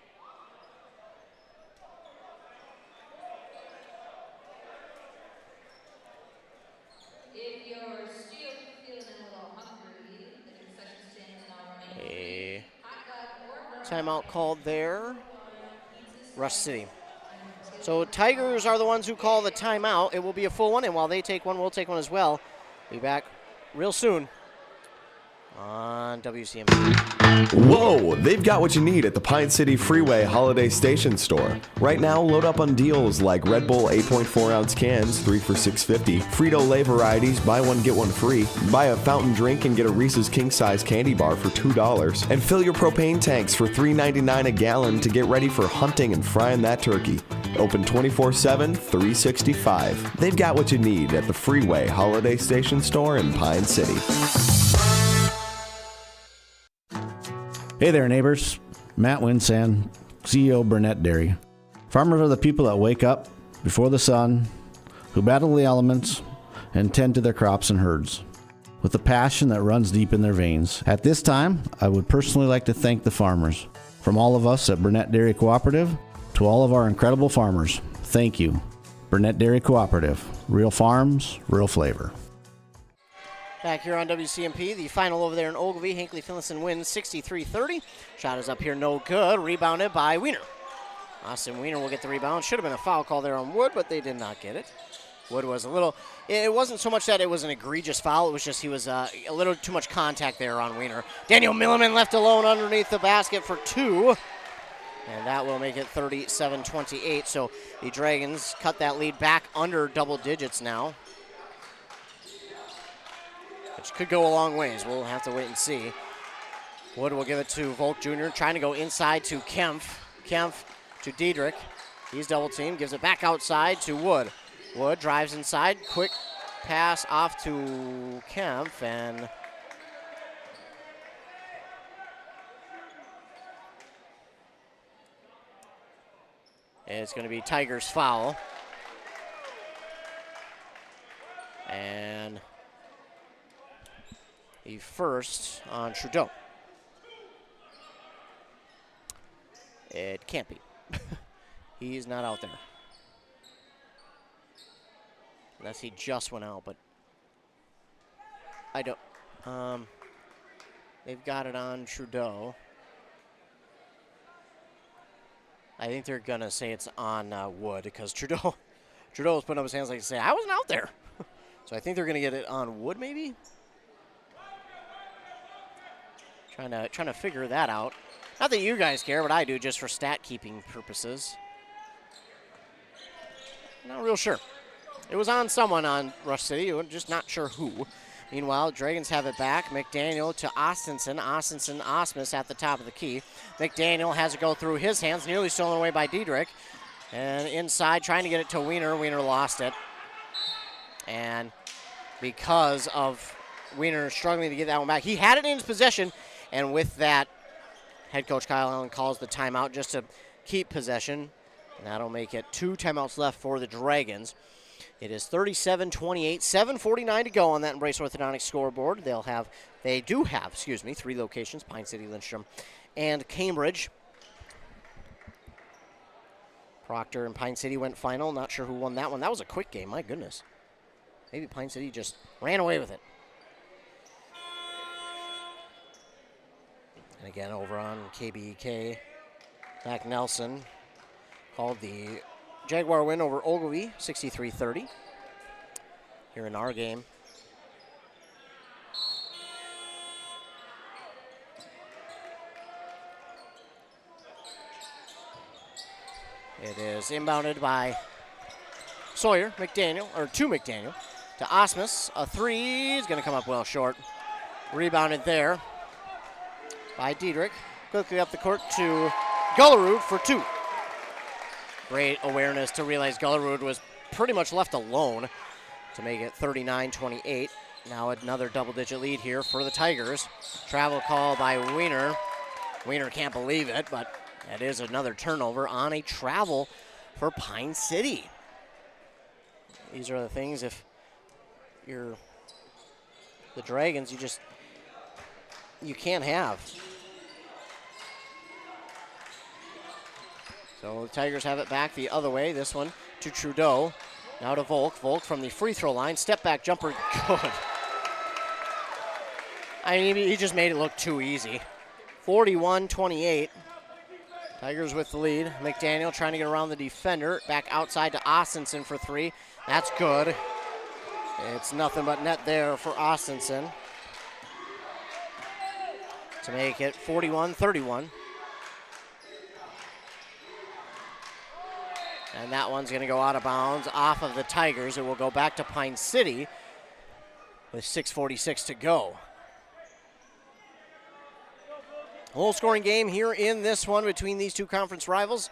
[SPEAKER 2] A timeout called there. Rush City. So Tigers are the ones who call the timeout. It will be a full one, and while they take one, we'll take one as well. Be back real soon on WCMP.
[SPEAKER 12] Whoa, they've got what you need at the Pine City Freeway Holiday Station store. Right now, load up on deals like Red Bull 8.4 ounce cans, 3 for $6.50. Frito-Lay varieties, buy one, get one free. Buy a fountain drink and get a Reese's King Size candy bar for $2. And fill your propane tanks for $3.99 a gallon to get ready for hunting and frying that turkey. Open 24/7, 365. They've got what you need at the Freeway Holiday Station store in Pine City.
[SPEAKER 18] Hey there, neighbors. Matt Winsan, CEO Burnett Dairy. Farmers are the people that wake up before the sun, who battle the elements, and tend to their crops and herds with a passion that runs deep in their veins. At this time, I would personally like to thank the farmers. From all of us at Burnett Dairy Cooperative to all of our incredible farmers, thank you. Burnett Dairy Cooperative. Real farms, real flavor.
[SPEAKER 2] Back here on WCMP, the final over there in Ogilvie. Hinckley Finlayson wins 63-30. Shot is up here, no good. Rebounded by Wiener. Austin Wiener will get the rebound. Should have been a foul call there on Wood, but they did not get it. Wood was a little, it wasn't so much that it was an egregious foul. It was just he was a little too much contact there on Wiener. Daniel Milliman left alone underneath the basket for 2. And that will make it 37-28. So the Dragons cut that lead back under double digits now, which could go a long ways. We'll have to wait and see. Wood will give it to Volk Jr., trying to go inside to Kempf. Kempf to Diedrich. He's double teamed, gives it back outside to Wood. Wood drives inside, quick pass off to Kempf, and it's going to be Tigers foul. And the first on Trudeau. It can't be. He's not out there. Unless he just went out, but I don't. They've got it on Trudeau. I think they're gonna say it's on Wood because Trudeau was putting up his hands like to say, I wasn't out there. So I think they're gonna get it on Wood maybe. Trying to figure that out. Not that you guys care, but I do just for stat keeping purposes. Not real sure. It was on someone on Rush City, just not sure who. Meanwhile, Dragons have it back. McDaniel to Austinson. Austinson, Osmus at the top of the key. McDaniel has it go through his hands, nearly stolen away by Diedrich. And inside, trying to get it to Wiener. Wiener lost it. And because of Wiener struggling to get that one back, he had it in his possession. And with that, head coach Kyle Allen calls the timeout just to keep possession. And that'll make it 2 timeouts left for the Dragons. It is 37-28, 7:49 to go on that Embrace Orthodontics scoreboard. They do have 3 locations, Pine City, Lindstrom, and Cambridge. Proctor and Pine City went final. Not sure who won that one. That was a quick game, my goodness. Maybe Pine City just ran away with it. And again, over on KBEK, Mac Nelson called the Jaguar win over Ogilvie, 63-30. Here in our game. It is inbounded by Sawyer, McDaniel, or to McDaniel, to Osmus. A 3 is going to come up well short. Rebounded there by Diedrich. Quickly up the court to Gullerud for 2. Great awareness to realize Gullerud was pretty much left alone to make it 39-28. Now another double-digit lead here for the Tigers. Travel call by Wiener. Wiener can't believe it, but that is another turnover on a travel for Pine City. These are the things, if you're the Dragons, you can't have. So the Tigers have it back the other way. This one to Trudeau. Now to Volk. Volk from the free throw line. Step back jumper. Good. I mean, he just made it look too easy. 41-28. Tigers with the lead. McDaniel trying to get around the defender. Back outside to Austinson for 3. That's good. It's nothing but net there for Austinson to make it 41-31. And that one's going to go out of bounds off of the Tigers. It will go back to Pine City with 6:46 to go. Low scoring game here in this one between these two conference rivals.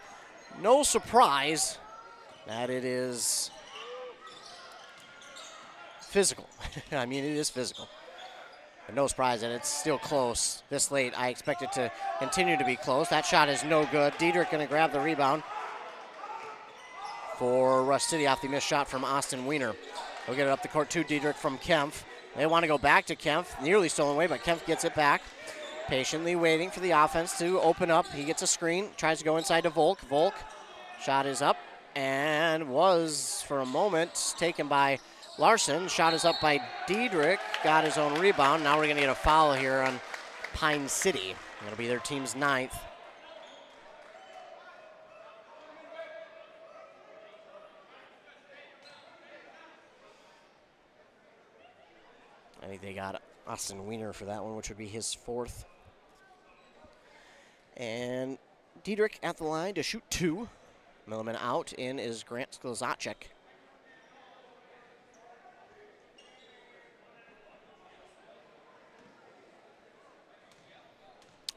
[SPEAKER 2] No surprise that it is physical. I mean, it is physical. But no surprise that it's still close this late. I expect it to continue to be close. That shot is no good. Diedrich going to grab the rebound for Rush City off the missed shot from Austin Wiener. We'll get it up the court to Diedrich from Kempf. They want to go back to Kempf. Nearly stolen away, but Kempf gets it back. Patiently waiting for the offense to open up. He gets a screen, tries to go inside to Volk. Volk, shot is up and was, for a moment, taken by Larson. Shot is up by Diedrich, got his own rebound. Now we're going to get a foul here on Pine City. It'll be their team's 9th. I think they got Austin Wiener for that one, which would be his 4th. And Diedrich at the line to shoot 2. Milliman out. In is Grant Sklzacek.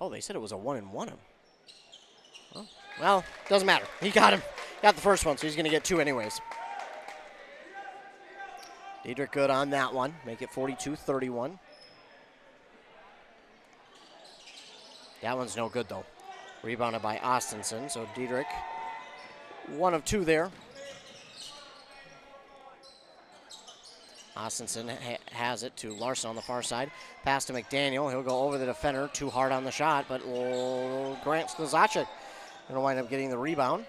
[SPEAKER 2] Oh, they said it was a 1-and-1. Well, Well, doesn't matter. He got him. Got the first one, so he's going to get 2 anyways. Diedrich good on that one. Make it 42-31. That one's no good, though. Rebounded by Austenson, so Diedrich, 1 of 2 there. Austenson has it to Larson on the far side. Pass to McDaniel. He'll go over the defender. Too hard on the shot, but Grant Sklzacek going to wind up getting the rebound.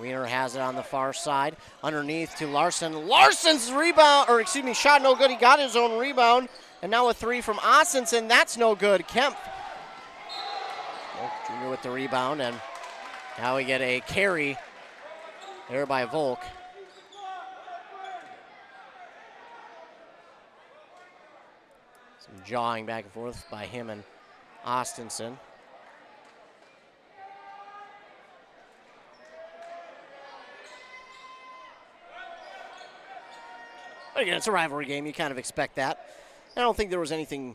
[SPEAKER 2] Wiener has it on the far side. Underneath to Larson. Larson's rebound, or excuse me, shot no good. He got his own rebound. And now a 3 from Austenson. That's no good. Kemp. Junior with the rebound, and now we get a carry there by Volk. Some jawing back and forth by him and Austenson. But again, it's a rivalry game. You kind of expect that. I don't think there was anything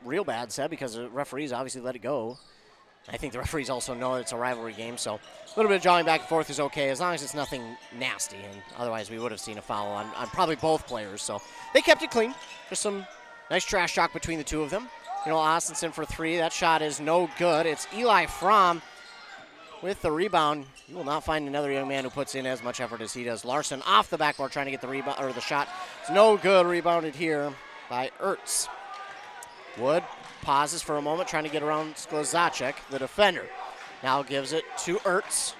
[SPEAKER 2] real bad said because the referees obviously let it go. I think the referees also know that it's a rivalry game, so a little bit of jawing back and forth is okay as long as it's nothing nasty, and otherwise we would have seen a foul on probably both players. So they kept it clean. Just some nice trash talk between the two of them. You know, Austenson for 3. That shot is no good. It's Eli Fromm with the rebound. You will not find another young man who puts in as much effort as he does. Larson off the backboard trying to get the rebound or the shot. It's no good. Rebounded here by Ertz. Wood pauses for a moment, trying to get around Sklzacek, the defender. Now gives it to Ertz.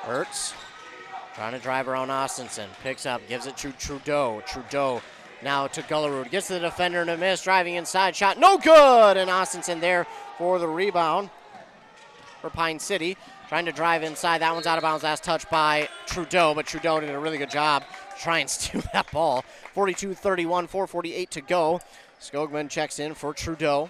[SPEAKER 2] Ertz trying to drive around Austenson. Picks up, gives it to Trudeau. Trudeau now to Gullerud. Gets to the defender and a miss. Driving inside. Shot no good. And Austenson there for the rebound for Pine City. Trying to drive inside. That one's out of bounds. Last touch by Trudeau, but Trudeau did a really good job to try and steal that ball. 42-31, 4:48 to go. Skogman checks in for Trudeau.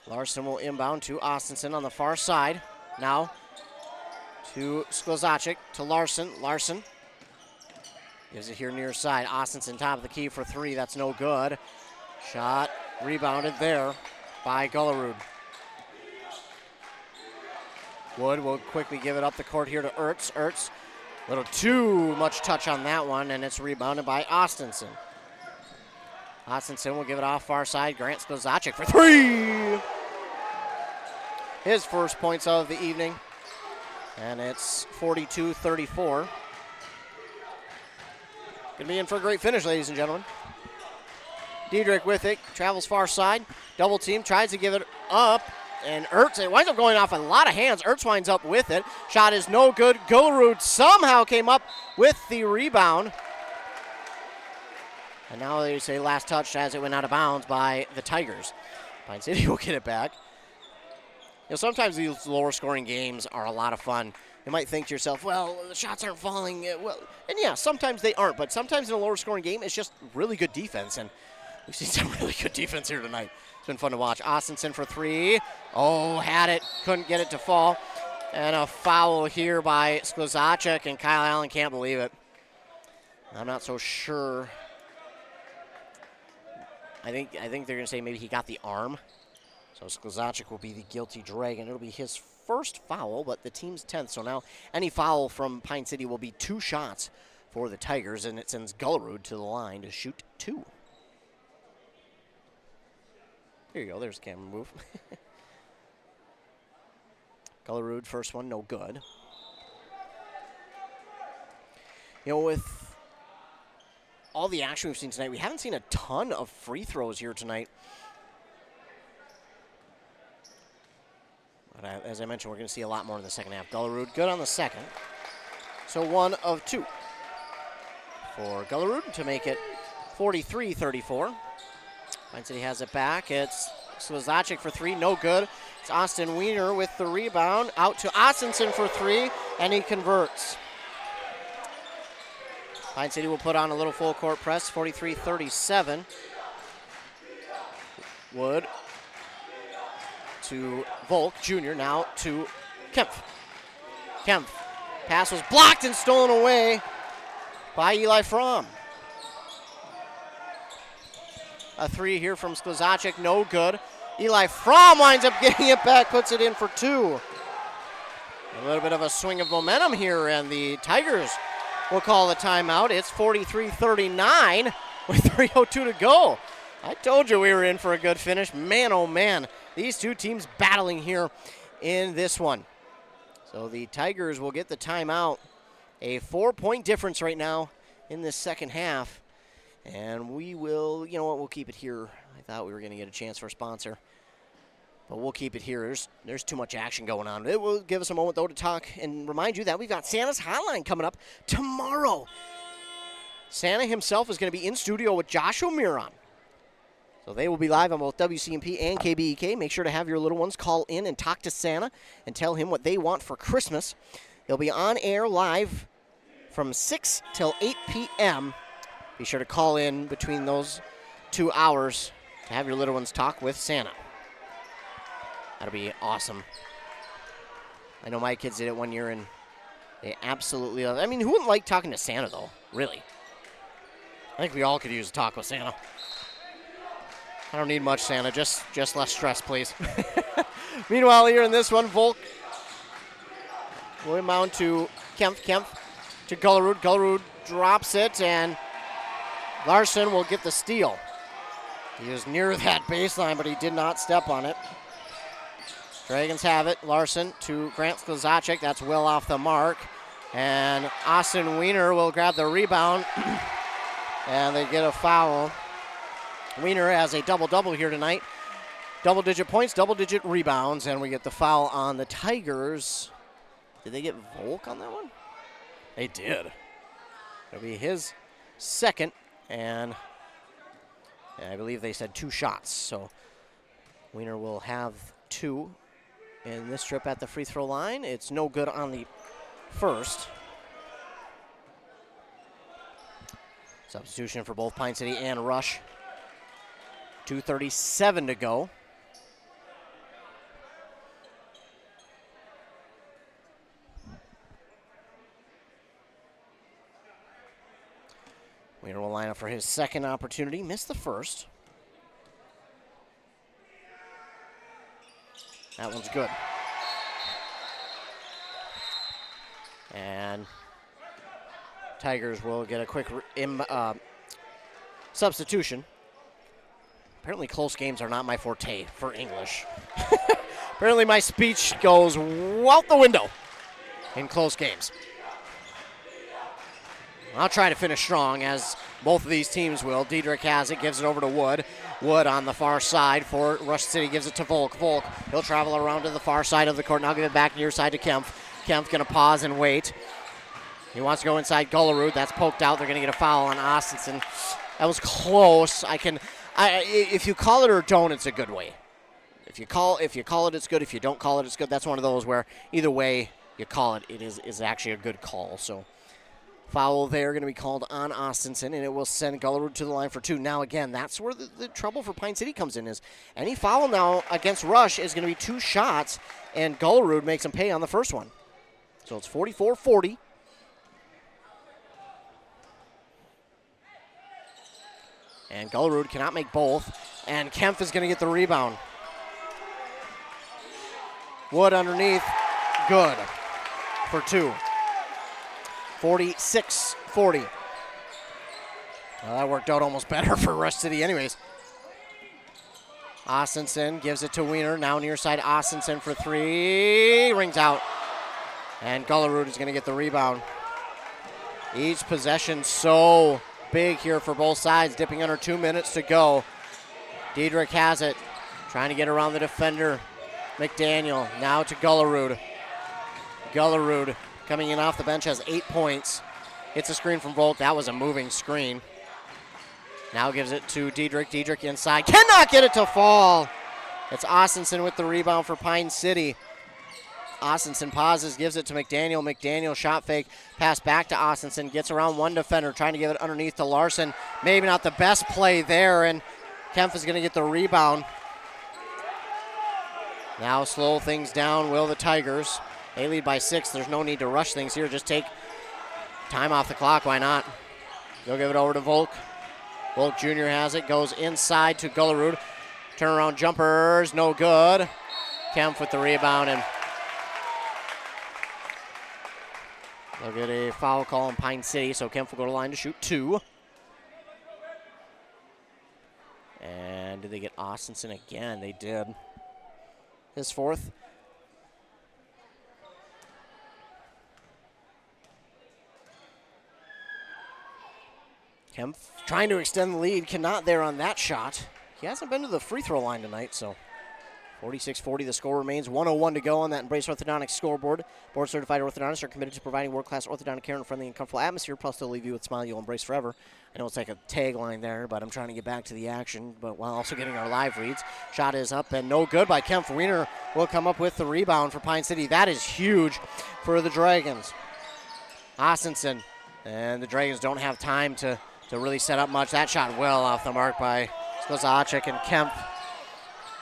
[SPEAKER 2] Larson will inbound to Austenson on the far side. Now to Sklzacek, to Larson. Larson gives it here near side. Austenson top of the key for 3. That's no good. Shot rebounded there by Gullerud. Wood will quickly give it up the court here to Ertz. Ertz, a little too much touch on that one, and it's rebounded by Austenson. Austenson will give it off far side. Grant Sklzacek for 3. His first points of the evening, and it's 42-34. Going to be in for a great finish, ladies and gentlemen. Diedrich with it, travels far side. Double team, tries to give it up. And Ertz, it winds up going off a lot of hands. Ertz winds up with it. Shot is no good. Gullerud somehow came up with the rebound. And now they say last touch as it went out of bounds by the Tigers. Pine City will get it back. You know, sometimes these lower scoring games are a lot of fun. You might think to yourself, well, the shots aren't falling. Well, and yeah, sometimes they aren't. But sometimes in a lower scoring game, it's just really good defense. And we've seen some really good defense here tonight. It's been fun to watch. Austenson for 3. Oh, had it. Couldn't get it to fall. And a foul here by Sklzacek, and Kyle Allen can't believe it. I'm not so sure. I think they're going to say maybe he got the arm. So Sklzacek will be the guilty Dragon. It'll be his first foul, but the team's 10th. So now any foul from Pine City will be 2 shots for the Tigers, and it sends Gullerud to the line to shoot 2. Here you go, there's the camera move. Gullerud, first one, no good. You know, with all the action we've seen tonight, we haven't seen a ton of free throws here tonight. But as I mentioned, we're going to see a lot more in the second half. Gullerud, good on the second. So 1 of 2 for Gullerud to make it 43-34. Pine City has it back. It's Sklzacek for 3, no good. It's Austin Wiener with the rebound. Out to Austenson for 3, and he converts. Pine City will put on a little full court press, 43-37. Wood to Volk Jr., now to Kempf. Kempf. Pass was blocked and stolen away by Eli Fromm. A three here from Sklizacic, no good. Eli Fromm winds up getting it back, puts it in for two. A little bit of a swing of momentum here, and the Tigers will call the timeout. It's 43-39 with 3:02 to go. I told you we were in for a good finish. Man, oh man, these two teams battling here in this one. So the Tigers will get the timeout. A 4-point difference right now in this second half. And we will, you know what, we'll keep it here. I thought we were going to get a chance for a sponsor, but we'll keep it here. There's too much action going on. It will give us a moment, though, to talk and remind you that we've got Santa's Hotline coming up tomorrow. Santa himself is going to be in studio with Josh O'Mearon. So they will be live on both WCMP and KBEK. Make sure to have your little ones call in and talk to Santa and tell him what they want for Christmas. They'll be on air live from 6 till 8 p.m. Be sure to call in between those 2 hours to have your little ones talk with Santa. That'll be awesome. I know my kids did it one year, and they absolutely love it. I mean, who wouldn't like talking to Santa, though? Really? I think we all could use a talk with Santa. I don't need much, Santa. Just less stress, please. Meanwhile, here in this one, Volk will inbound to Kempf. Kempf to Gullerud. Gullerud drops it, and Larson will get the steal. He was near that baseline, but he did not step on it. Dragons have it. Larson to Grant Sklizacic. That's well off the mark. And Austin Wiener will grab the rebound, and they get a foul. Wiener has a double-double here tonight. Double-digit points, double-digit rebounds, and we get the foul on the Tigers. Did they get Volk on that one? They did. It'll be his second, and I believe they said 2 shots. So Wiener will have 2 in this trip at the free throw line. It's no good on the first. Substitution for both Pine City and Rush. 2:37 to go. Wiener will line up for his second opportunity. Missed the first. That one's good. And Tigers will get a quick substitution. Apparently close games are not my forte for English. Apparently my speech goes out the window in close games. I'll try to finish strong, as both of these teams will. Diedrich has it, gives it over to Wood. Wood on the far side for Rush City, gives it to Volk. Volk, he'll travel around to the far side of the court. Now give it back near side to Kempf. Kempf going to pause and wait. He wants to go inside Gullerud. That's poked out. They're going to get a foul on Austinson. That was close. If you call it or don't, it's a good way. If you call it, it's good. If you don't call it, it's good. That's one of those where either way you call it, it is actually a good call. So foul there going to be called on Austinson, and it will send Gullerud to the line for 2. Now, again, that's where the trouble for Pine City comes in, is any foul now against Rush is going to be 2 shots, and Gullerud makes them pay on the first one. So it's 44-40. And Gullerud cannot make both, and Kempf is going to get the rebound. Wood underneath, good for 2. 46-40. Well, that worked out almost better for Rush City anyways. Austinson gives it to Wiener. Now near side, Austinson for 3. Rings out. And Gullerud is going to get the rebound. Each possession so big here for both sides. Dipping under 2 minutes to go. Diedrich has it. Trying to get around the defender. McDaniel now to Gullerud. Gullerud coming in off the bench has 8 points. Hits a screen from Volk. That was a moving screen. Now gives it to Diedrich. Diedrich inside. Cannot get it to fall. It's Austinson with the rebound for Pine City. Austinson pauses, gives it to McDaniel. McDaniel shot fake. Pass back to Austinson. Gets around one defender. Trying to give it underneath to Larson. Maybe not the best play there. And Kempf is going to get the rebound. Now slow things down will the Tigers. They lead by 6. There's no need to rush things here. Just take time off the clock. Why not? They'll give it over to Volk. Volk Jr. has it, goes inside to Gullerud. Turnaround jumpers, no good. Kempf with the rebound, and they'll get a foul call in Pine City, so Kempf will go to the line to shoot 2. And did they get Austinson again? They did. His 4th. Kempf trying to extend the lead, cannot there on that shot. He hasn't been to the free throw line tonight, so 46-40, the score remains. 1:01 to go on that Embrace Orthodontics scoreboard. Board-certified orthodontists are committed to providing world-class orthodontic care in a friendly and comfortable atmosphere, plus they'll leave you with a smile you'll embrace forever. I know it's like a tagline there, but I'm trying to get back to the action, but while also getting our live reads. Shot is up and no good by Kempf. Wiener will come up with the rebound for Pine City. That is huge for the Dragons. Austinson, and the Dragons don't have time to really set up much. That shot well off the mark by Skozacek, and Kempf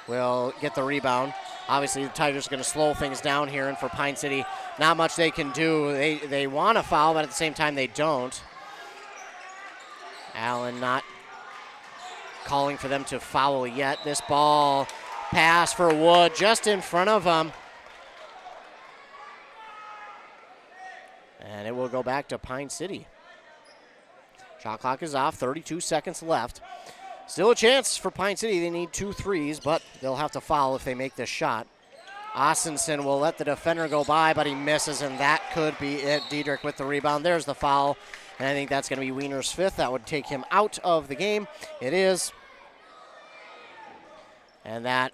[SPEAKER 2] will get the rebound. Obviously, the Tigers are going to slow things down here, and for Pine City, not much they can do. They want to foul, but at the same time, they don't. Allen not calling for them to foul yet. This ball pass for Wood just in front of them. And it will go back to Pine City. Shot clock is off, 32 seconds left. Still a chance for Pine City. They need 2 threes, but they'll have to foul if they make this shot. Austinson will let the defender go by, but he misses, and that could be it. Diedrich with the rebound. There's the foul, and I think that's going to be Wiener's 5th. That would take him out of the game. It is. And that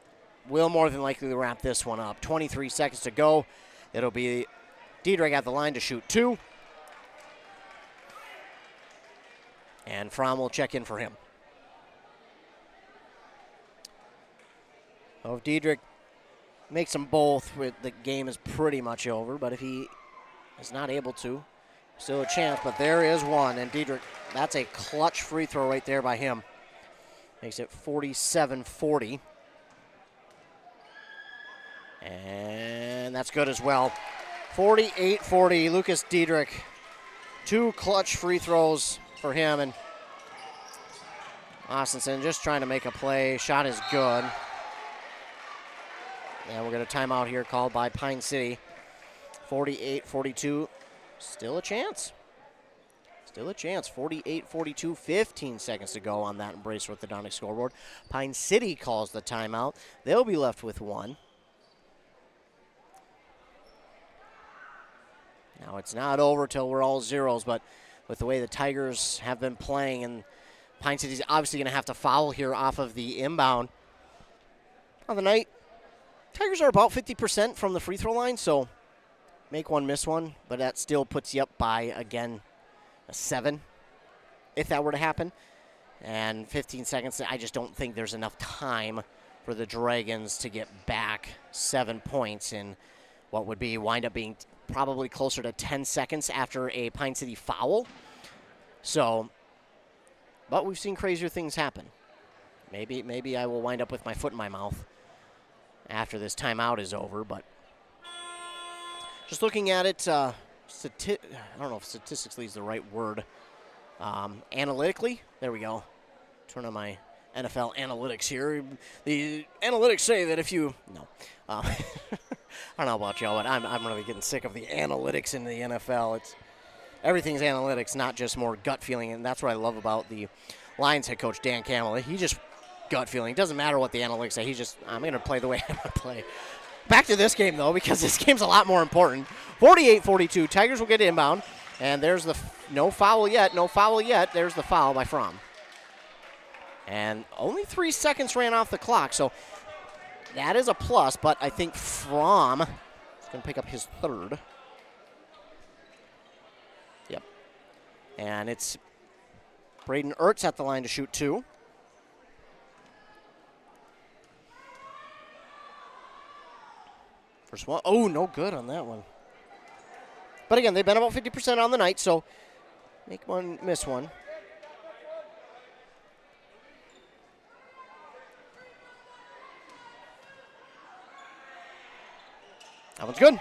[SPEAKER 2] will more than likely wrap this one up. 23 seconds to go. It'll be Diedrich at the line to shoot 2. And Fromm will check in for him. Well, if Diedrich makes them both, the game is pretty much over. But if he is not able to, still a chance. But there is one. And Diedrich, that's a clutch free throw right there by him. Makes it 47-40. And that's good as well. 48-40, Lucas Diedrich. 2 clutch free throws for him, and Austinson just trying to make a play. Shot is good. And we'll get a timeout here called by Pine City. 48-42, still a chance. Still a chance, 48-42, 15 seconds to go on that Embrace Orthodontic scoreboard. Pine City calls the timeout. They'll be left with 1. Now, it's not over till we're all zeros, but with the way the Tigers have been playing, and Pine City's obviously going to have to foul here off of the inbound. On the night, Tigers are about 50% from the free throw line, so make one, miss one, but that still puts you up by, again, a 7, if that were to happen. And 15 seconds, I just don't think there's enough time for the Dragons to get back 7 points in what would wind up being probably closer to 10 seconds after a Pine City foul. So, but we've seen crazier things happen. Maybe I will wind up with my foot in my mouth after this timeout is over, but just looking at it, I don't know if statistically is the right word. Analytically, there we go. Turn on my NFL analytics here. The analytics say that if you, I don't know about y'all, but I'm really getting sick of the analytics in the NFL. Everything's analytics, not just more gut feeling, and that's what I love about the Lions head coach, Dan Campbell. He just gut feeling. It doesn't matter what the analytics say. I'm going to play the way I want to play. Back to this game, though, because this game's a lot more important. 48-42, Tigers will get inbound, and there's the no foul yet. There's the foul by Fromm. And only 3 seconds ran off the clock, so that is a plus, but I think Fromm is going to pick up his 3rd. Yep. And it's Braden Ertz at the line to shoot 2. First one. Oh, no good on that one. But again, they've been about 50% on the night, so make one, miss one. That one's good.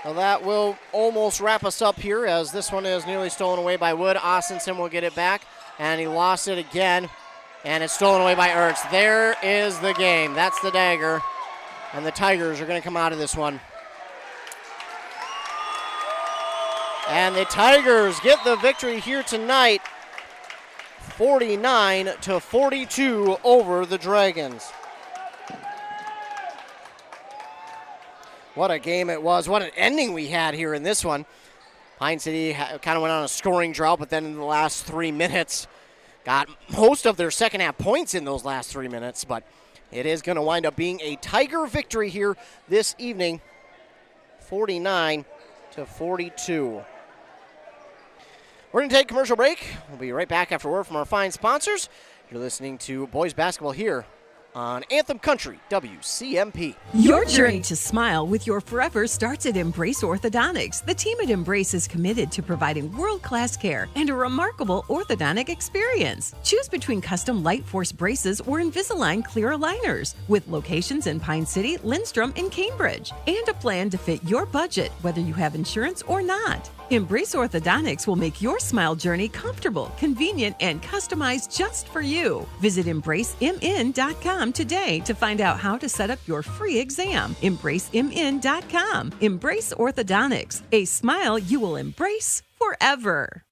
[SPEAKER 2] Well, that will almost wrap us up here, as this one is nearly stolen away by Wood. Austinson will get it back, and he lost it again, and it's stolen away by Ertz. There is the game. That's the dagger, and the Tigers are going to come out of this one. And the Tigers get the victory here tonight, 49-42 over the Dragons. What a game it was. What an ending we had here in this one. Pine City kind of went on a scoring drought, but then in the last 3 minutes got most of their second half points in those last 3 minutes. But it is going to wind up being a Tiger victory here this evening, 49-42. We're going to take a commercial break. We'll be right back after word from our fine sponsors. You're listening to boys basketball here on Anthem Country, WCMP.
[SPEAKER 14] Your journey to smile with your forever starts at Embrace Orthodontics. The team at Embrace is committed to providing world-class care and a remarkable orthodontic experience. Choose between custom Light Force braces or Invisalign clear aligners with locations in Pine City, Lindstrom, and Cambridge, and a plan to fit your budget, whether you have insurance or not. Embrace Orthodontics will make your smile journey comfortable, convenient, and customized just for you. Visit EmbraceMN.com today to find out how to set up your free exam. EmbraceMN.com. Embrace Orthodontics, a smile you will embrace forever.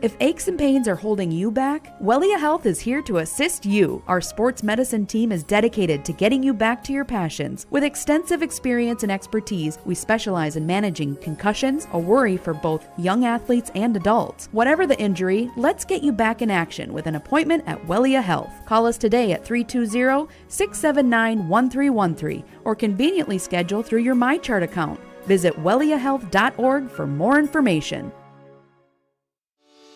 [SPEAKER 19] If aches and pains are holding you back, Wellia Health is here to assist you. Our sports medicine team is dedicated to getting you back to your passions. With extensive experience and expertise, we specialize in managing concussions, a worry for both young athletes and adults. Whatever the injury, let's get you back in action with an appointment at Wellia Health. Call us today at 320-679-1313 or conveniently schedule through your MyChart account. Visit welliahealth.org for more information.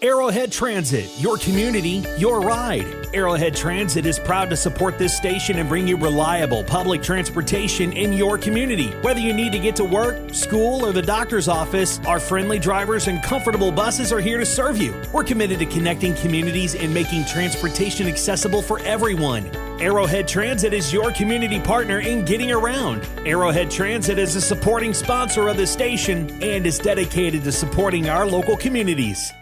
[SPEAKER 8] Arrowhead Transit, your community, your ride. Arrowhead Transit is proud to support this station and bring you reliable public transportation in your community. Whether you need to get to work, school, or the doctor's office, our friendly drivers and comfortable buses are here to serve you. We're committed to connecting communities and making transportation accessible for everyone. Arrowhead Transit is your community partner in getting around. Arrowhead Transit is a supporting sponsor of the station and is dedicated to supporting our local communities.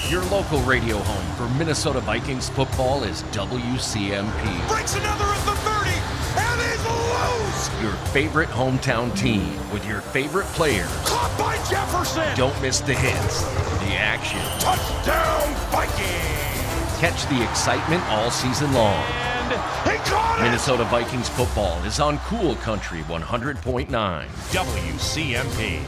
[SPEAKER 1] Your local radio home for Minnesota Vikings football is WCMP.
[SPEAKER 5] Breaks another at the 30, and he's loose!
[SPEAKER 1] Your favorite hometown team with your favorite players.
[SPEAKER 5] Caught by Jefferson!
[SPEAKER 1] Don't miss the hits, the action.
[SPEAKER 5] Touchdown Vikings!
[SPEAKER 1] Catch the excitement all season long.
[SPEAKER 5] And he caught it!
[SPEAKER 1] Minnesota Vikings football is on Cool Country 100.9 WCMP.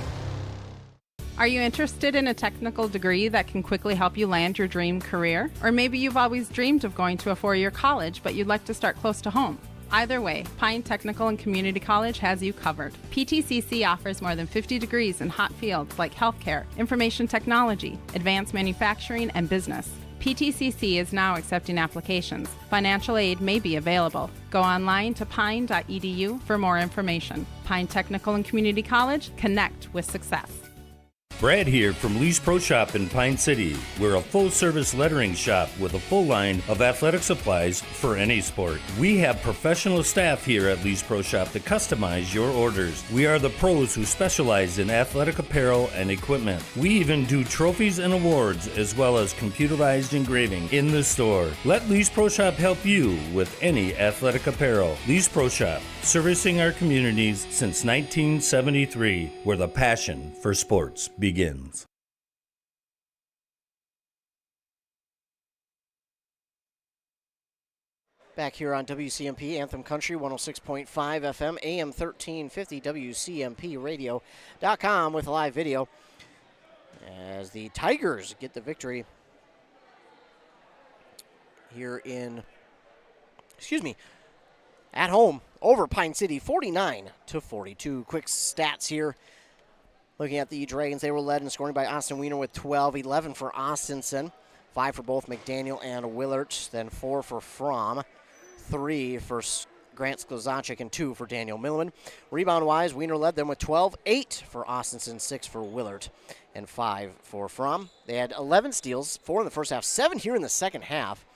[SPEAKER 6] Are you interested in a technical degree that can quickly help you land your dream career? Or maybe you've always dreamed of going to a four-year college, but you'd like to start close to home. Either way, Pine Technical and Community College has you covered. PTCC offers more than 50 degrees in hot fields like healthcare, information technology, advanced manufacturing, and business. PTCC is now accepting applications. Financial aid may be available. Go online to pine.edu for more information. Pine Technical and Community College, connect with success.
[SPEAKER 7] Brad here from Lee's Pro Shop in Pine City. We're a full-service lettering shop with a full line of athletic supplies for any sport. We have professional staff here at Lee's Pro Shop to customize your orders. We are the pros who specialize in athletic apparel and equipment. We even do trophies and awards as well as computerized engraving in the store. Let Lee's Pro Shop help you with any athletic apparel. Lee's Pro Shop, servicing our communities since 1973, where the passion for sports begins.
[SPEAKER 2] Back here on WCMP, Anthem Country, 106.5 FM, AM 1350, WCMPradio.com with live video as the Tigers get the victory here at home over Pine City, 49-42. Quick stats here. Looking at the Dragons, they were led in scoring by Austin Wiener with 12, 11 for Austinson, 5 for both McDaniel and Willert, then 4 for Fromm, 3 for Grant Sklozaczyk, and 2 for Daniel Milliman. Rebound-wise, Wiener led them with 12, 8 for Austinson, 6 for Willert, and 5 for Fromm. They had 11 steals, 4 in the first half, 7 here in the second half,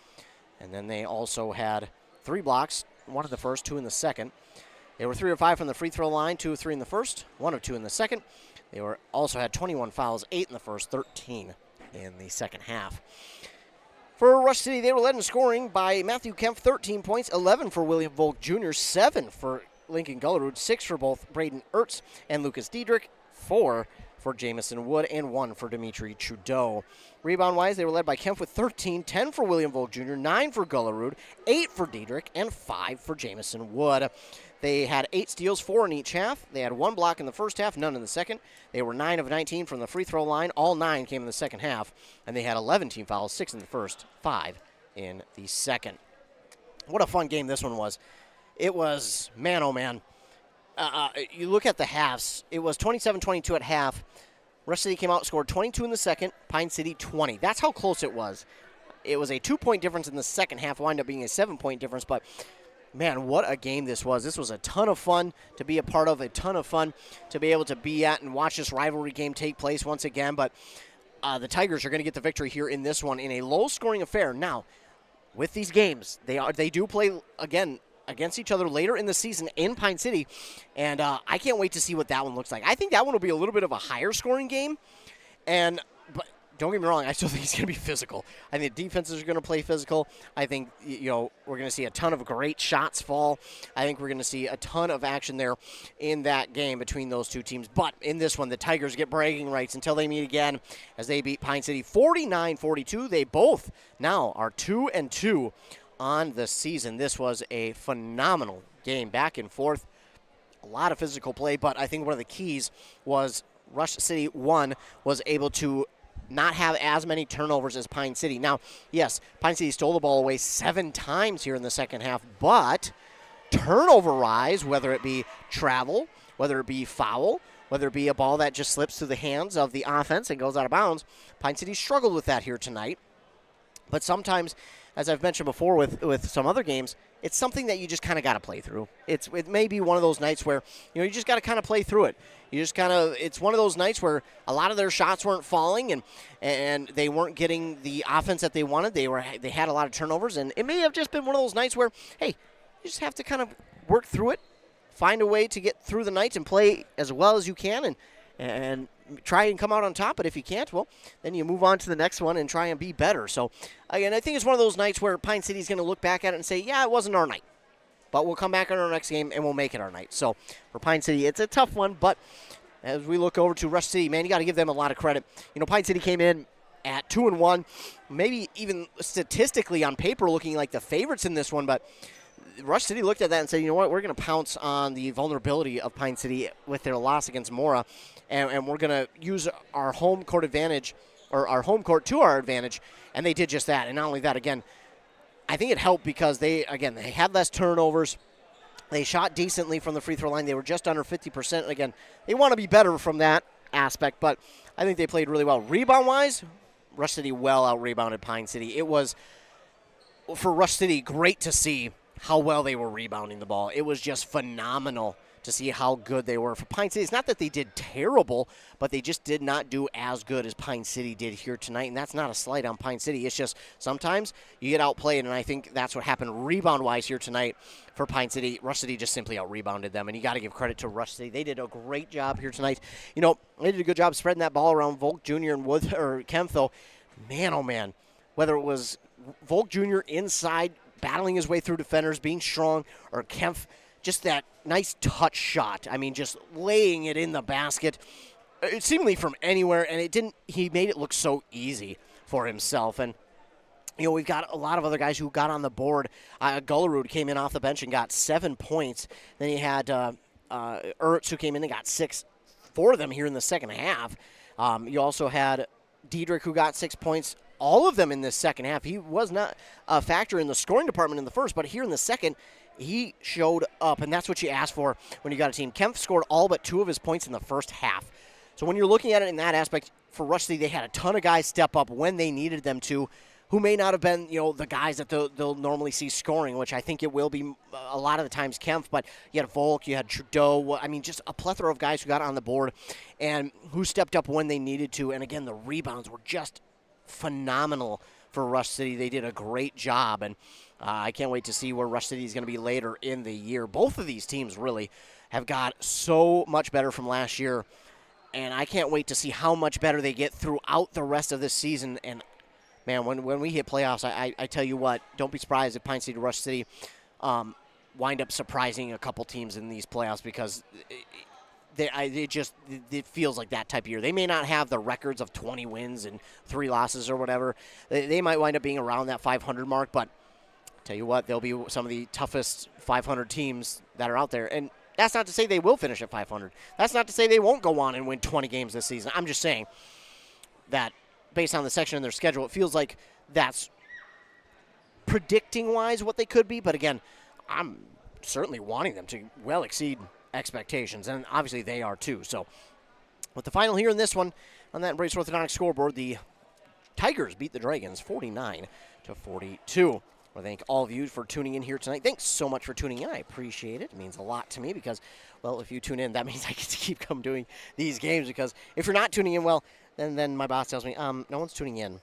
[SPEAKER 2] and then they also had 3 blocks, 1 in the first, 2 in the second. They were 3 of 5 from the free throw line, 2 of 3 in the first, 1 of 2 in the second. They also had 21 fouls, 8 in the first, 13 in the second half. For Rush City, they were led in scoring by Matthew Kemp, 13 points, 11 for William Volk Jr., 7 for Lincoln Gullerud, 6 for both Braden Ertz and Lucas Diedrich, 4 for Jamison Wood, and 1 for Dimitri Trudeau. Rebound-wise, they were led by Kemp with 13, 10 for William Volk Jr., 9 for Gullerud, 8 for Diedrich, and 5 for Jamison Wood. They had 8 steals, 4 in each half. They had 1 block in the first half, none in the second. They were 9 of 19 from the free throw line. All 9 came in the second half. And they had 11 team fouls, 6 in the first, 5 in the second. What a fun game this one was. It was, man, oh, man. You look at the halves. It was 27-22 at half. Rush City came out, scored 22 in the second, Pine City 20. That's how close it was. It was a 2-point difference in the second half, wound up being a 7-point difference, but man, what a game this was. This was a ton of fun to be a part of, a ton of fun to be able to be at and watch this rivalry game take place once again. But the Tigers are going to get the victory here in this one in a low-scoring affair. Now, with these games, they do play, again, against each other later in the season in Pine City, and I can't wait to see what that one looks like. I think that one will be a little bit of a higher-scoring game, but don't get me wrong, I still think it's going to be physical. I think the defenses are going to play physical. I think we're going to see a ton of great shots fall. I think we're going to see a ton of action there in that game between those two teams. But in this one, the Tigers get bragging rights until they meet again as they beat Pine City 49-42. They both now are 2-2 on the season. This was a phenomenal game, back and forth. A lot of physical play, but I think one of the keys was Rush City 1 was able to not have as many turnovers as Pine City. Now, yes, Pine City stole the ball away 7 times here in the second half, but turnover-wise, whether it be travel, whether it be foul, whether it be a ball that just slips through the hands of the offense and goes out of bounds, Pine City struggled with that here tonight. But sometimes, as I've mentioned before with some other games, it's something that you just kind of got to play through. It may be one of those nights where, you just got to kind of play through it. It's one of those nights where a lot of their shots weren't falling and they weren't getting the offense that they wanted. They had a lot of turnovers, and it may have just been one of those nights where, hey, you just have to kind of work through it, find a way to get through the night and play as well as you can and try and come out on top. But if you can't, well, then you move on to the next one and try and be better. So, again, I think it's one of those nights where Pine City's going to look back at it and say, yeah, it wasn't our night. But we'll come back on our next game and we'll make it our night. So, for Pine City, it's a tough one. But as we look over to Rush City, man, you got to give them a lot of credit. Pine City came in at 2-1, maybe even statistically on paper looking like the favorites in this one. But Rush City looked at that and said, you know what, we're going to pounce on the vulnerability of Pine City with their loss against Mora, and we're going to use our home court advantage, or our home court to our advantage, and they did just that. And not only that, again, I think it helped because they had less turnovers. They shot decently from the free throw line. They were just under 50%. Again, they want to be better from that aspect, but I think they played really well. Rebound-wise, Rush City well out-rebounded Pine City. It was, for Rush City, great to see how well they were rebounding the ball. It was just phenomenal to see how good they were. For Pine City, it's not that they did terrible, but they just did not do as good as Pine City did here tonight, and that's not a slight on Pine City. It's just sometimes you get outplayed, and I think that's what happened rebound-wise here tonight for Pine City. Rush City just simply out-rebounded them, and you got to give credit to Rush City. They did a great job here tonight. They did a good job spreading that ball around. Volk Jr. and Kemp, though, man, oh man, whether it was Volk Jr. inside battling his way through defenders, being strong, or Kemp, just that nice touch shot. I mean, just laying it in the basket, seemingly from anywhere, and he made it look so easy for himself. And, we've got a lot of other guys who got on the board. Gullerud came in off the bench and got 7 points. Then you had Ertz, who came in and got 6 for them here in the second half. You also had Diedrich, who got 6 points. All of them in this second half. He was not a factor in the scoring department in the first, but here in the second, he showed up, and that's what you ask for when you got a team. Kemp scored all but 2 of his points in the first half. So when you're looking at it in that aspect, for Rush City, they had a ton of guys step up when they needed them to, who may not have been, the guys that they'll normally see scoring, which I think it will be a lot of the times Kemp, but you had Volk, you had Trudeau, just a plethora of guys who got on the board and who stepped up when they needed to. And again, the rebounds were just phenomenal for Rush City. They did a great job, and I can't wait to see where Rush City is going to be later in the year. Both of these teams really have got so much better from last year, and I can't wait to see how much better they get throughout the rest of this season. And man, when we hit playoffs, I tell you what, don't be surprised if Pine City Rush City wind up surprising a couple teams in these playoffs, because it feels like that type of year. They may not have the records of 20 wins and 3 losses or whatever. They might wind up being around that 500 mark, but tell you what, they'll be some of the toughest 500 teams that are out there. And that's not to say they will finish at 500. That's not to say they won't go on and win 20 games this season. I'm just saying that based on the section in their schedule, it feels like that's predicting-wise what they could be. But again, I'm certainly wanting them to well exceed expectations, and obviously they are too. So with the final here in this one, on that Embrace Orthodontic scoreboard, the Tigers beat the Dragons 49-42. I want to thank all of you for tuning in here tonight. Thanks so much for tuning in. I appreciate it. It means a lot to me because, well, if you tune in, that means I get to keep doing these games, because if you're not tuning in, well, then my boss tells me, no one's tuning in,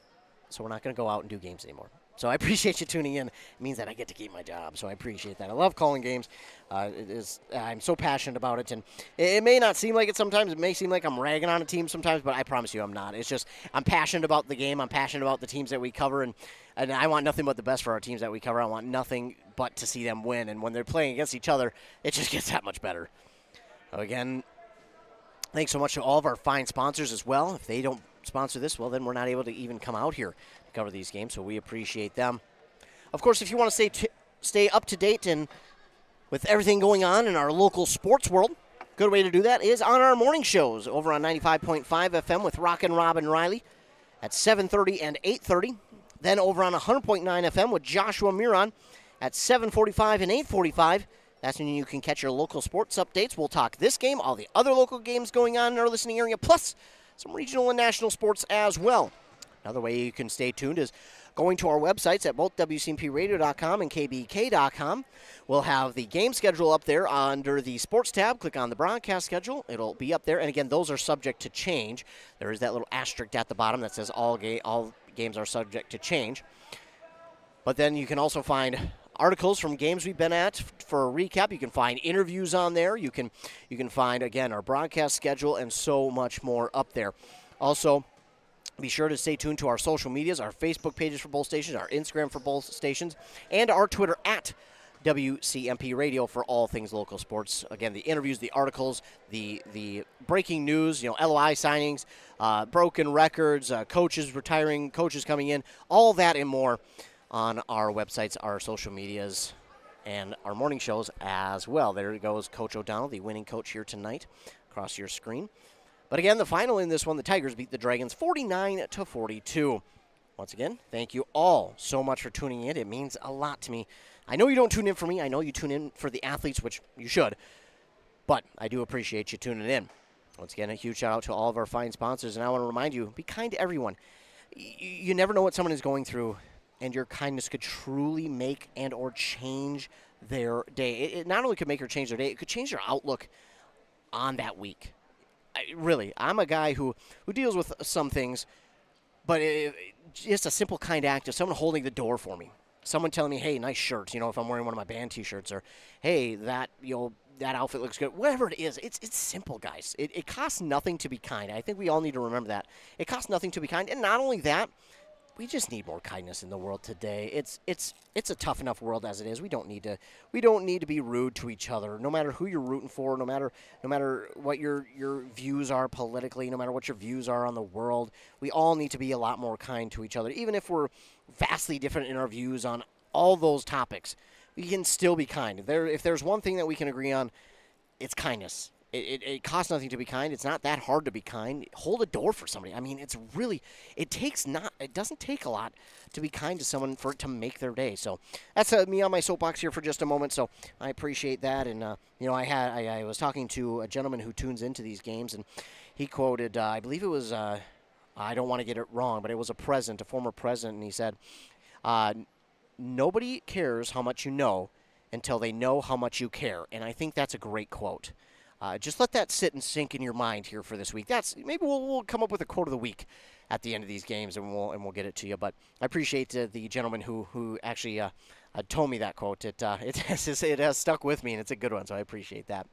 [SPEAKER 2] so we're not going to go out and do games anymore. So I appreciate you tuning in. It means that I get to keep my job, so I appreciate that. I love calling games. I'm so passionate about it, and it may not seem like it sometimes. It may seem like I'm ragging on a team sometimes, but I promise you I'm not. It's just I'm passionate about the game. I'm passionate about the teams that we cover, and I want nothing but the best for our teams that we cover. I want nothing but to see them win, and when they're playing against each other, it just gets that much better. Again, thanks so much to all of our fine sponsors as well. If they don't sponsor this, well, then we're not able to even come out here to cover these games, so we appreciate them. Of course, if you want to stay up to date and with everything going on in our local sports world, good way to do that is on our morning shows over on 95.5 FM with Rockin' Robin Riley at 7:30 and 8:30. Then over on 100.9 FM with Joshua Miron at 7:45 and 8:45. That's when you can catch your local sports updates. We'll talk this game, all the other local games going on in our listening area, plus some regional and national sports as well. Another way you can stay tuned is going to our websites at both WCMPradio.com and KBK.com. We'll have the game schedule up there under the sports tab. Click on the broadcast schedule. It'll be up there. And again, those are subject to change. There is that little asterisk at the bottom that says all games are subject to change. But then you can also find articles from games we've been at for a recap. You can find interviews on there. You can find, again, our broadcast schedule and so much more up there. Also, be sure to stay tuned to our social medias, our Facebook pages for both stations, our Instagram for both stations, and our Twitter at WCMP Radio for all things local sports. Again, the interviews, the articles, the breaking news, LOI signings, broken records, coaches retiring, coaches coming in, all that and more on our websites, our social medias, and our morning shows as well. There goes Coach O'Donnell, the winning coach here tonight, across your screen. But again, the final in this one, the Tigers beat the Dragons 49-42. Once again, thank you all so much for tuning in. It means a lot to me. I know you don't tune in for me. I know you tune in for the athletes, which you should. But I do appreciate you tuning in. Once again, a huge shout out to all of our fine sponsors. And I want to remind you, be kind to everyone. You never know what someone is going through, and your kindness could truly make and or change their day. It not only could make or change their day, it could change their outlook on that week. Really, I'm a guy who deals with some things, but just a simple kind act of someone holding the door for me. Someone telling me, hey, nice shirt, if I'm wearing one of my band T-shirts, or hey, that outfit looks good. Whatever it is, it's simple, guys. It costs nothing to be kind. I think we all need to remember that. It costs nothing to be kind. And not only that, we just need more kindness in the world today. It's a tough enough world as it is. We don't need to be rude to each other. No matter who you're rooting for, no matter what your views are politically, no matter what your views are on the world, we all need to be a lot more kind to each other. Even if we're vastly different in our views on all those topics, we can still be kind. If there's one thing that we can agree on, it's kindness. It costs nothing to be kind. It's not that hard to be kind. Hold a door for somebody. I mean, it doesn't take a lot to be kind to someone for it to make their day. So that's me on my soapbox here for just a moment. So I appreciate that. And, I was talking to a gentleman who tunes into these games, and he quoted, I believe it was, I don't want to get it wrong, but it was a former president, and he said, nobody cares how much you know until they know how much you care. And I think that's a great quote. Just let that sit and sink in your mind here for this week. Maybe we'll come up with a quote of the week at the end of these games, and we'll get it to you. But I appreciate the gentleman who actually told me that quote. It has stuck with me, and it's a good one, so I appreciate that.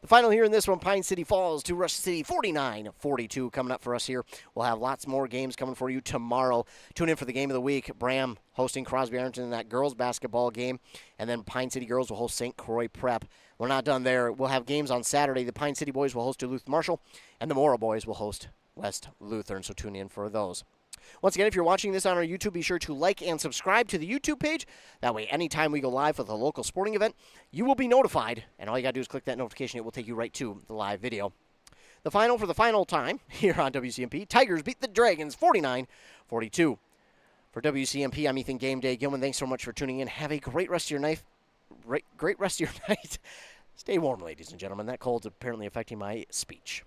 [SPEAKER 2] The final here in this one, Pine City falls to Rush City 49-42 coming up for us here. We'll have lots more games coming for you tomorrow. Tune in for the game of the week. Bram hosting Crosby Ironton in that girls basketball game, and then Pine City girls will host St. Croix Prep. We're not done there. We'll have games on Saturday. The Pine City boys will host Duluth Marshall, and the Morrow boys will host West Lutheran, so tune in for those. Once again, if you're watching this on our YouTube, be sure to like and subscribe to the YouTube page. That way, anytime we go live with a local sporting event, you will be notified, and all you got to do is click that notification. It will take you right to the live video. The final for the final time here on WCMP, Tigers beat the Dragons 49-42. For WCMP, I'm Ethan Game Day Gilman. Thanks so much for tuning in. Have a great rest of your night. Great rest of your night. Stay warm, ladies and gentlemen. That cold's apparently affecting my speech.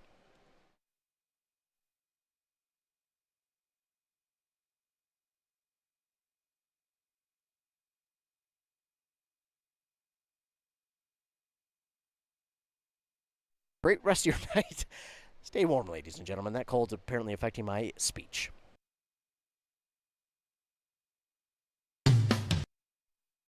[SPEAKER 2] Great rest of your night. Stay warm, ladies and gentlemen. That cold's apparently affecting my speech.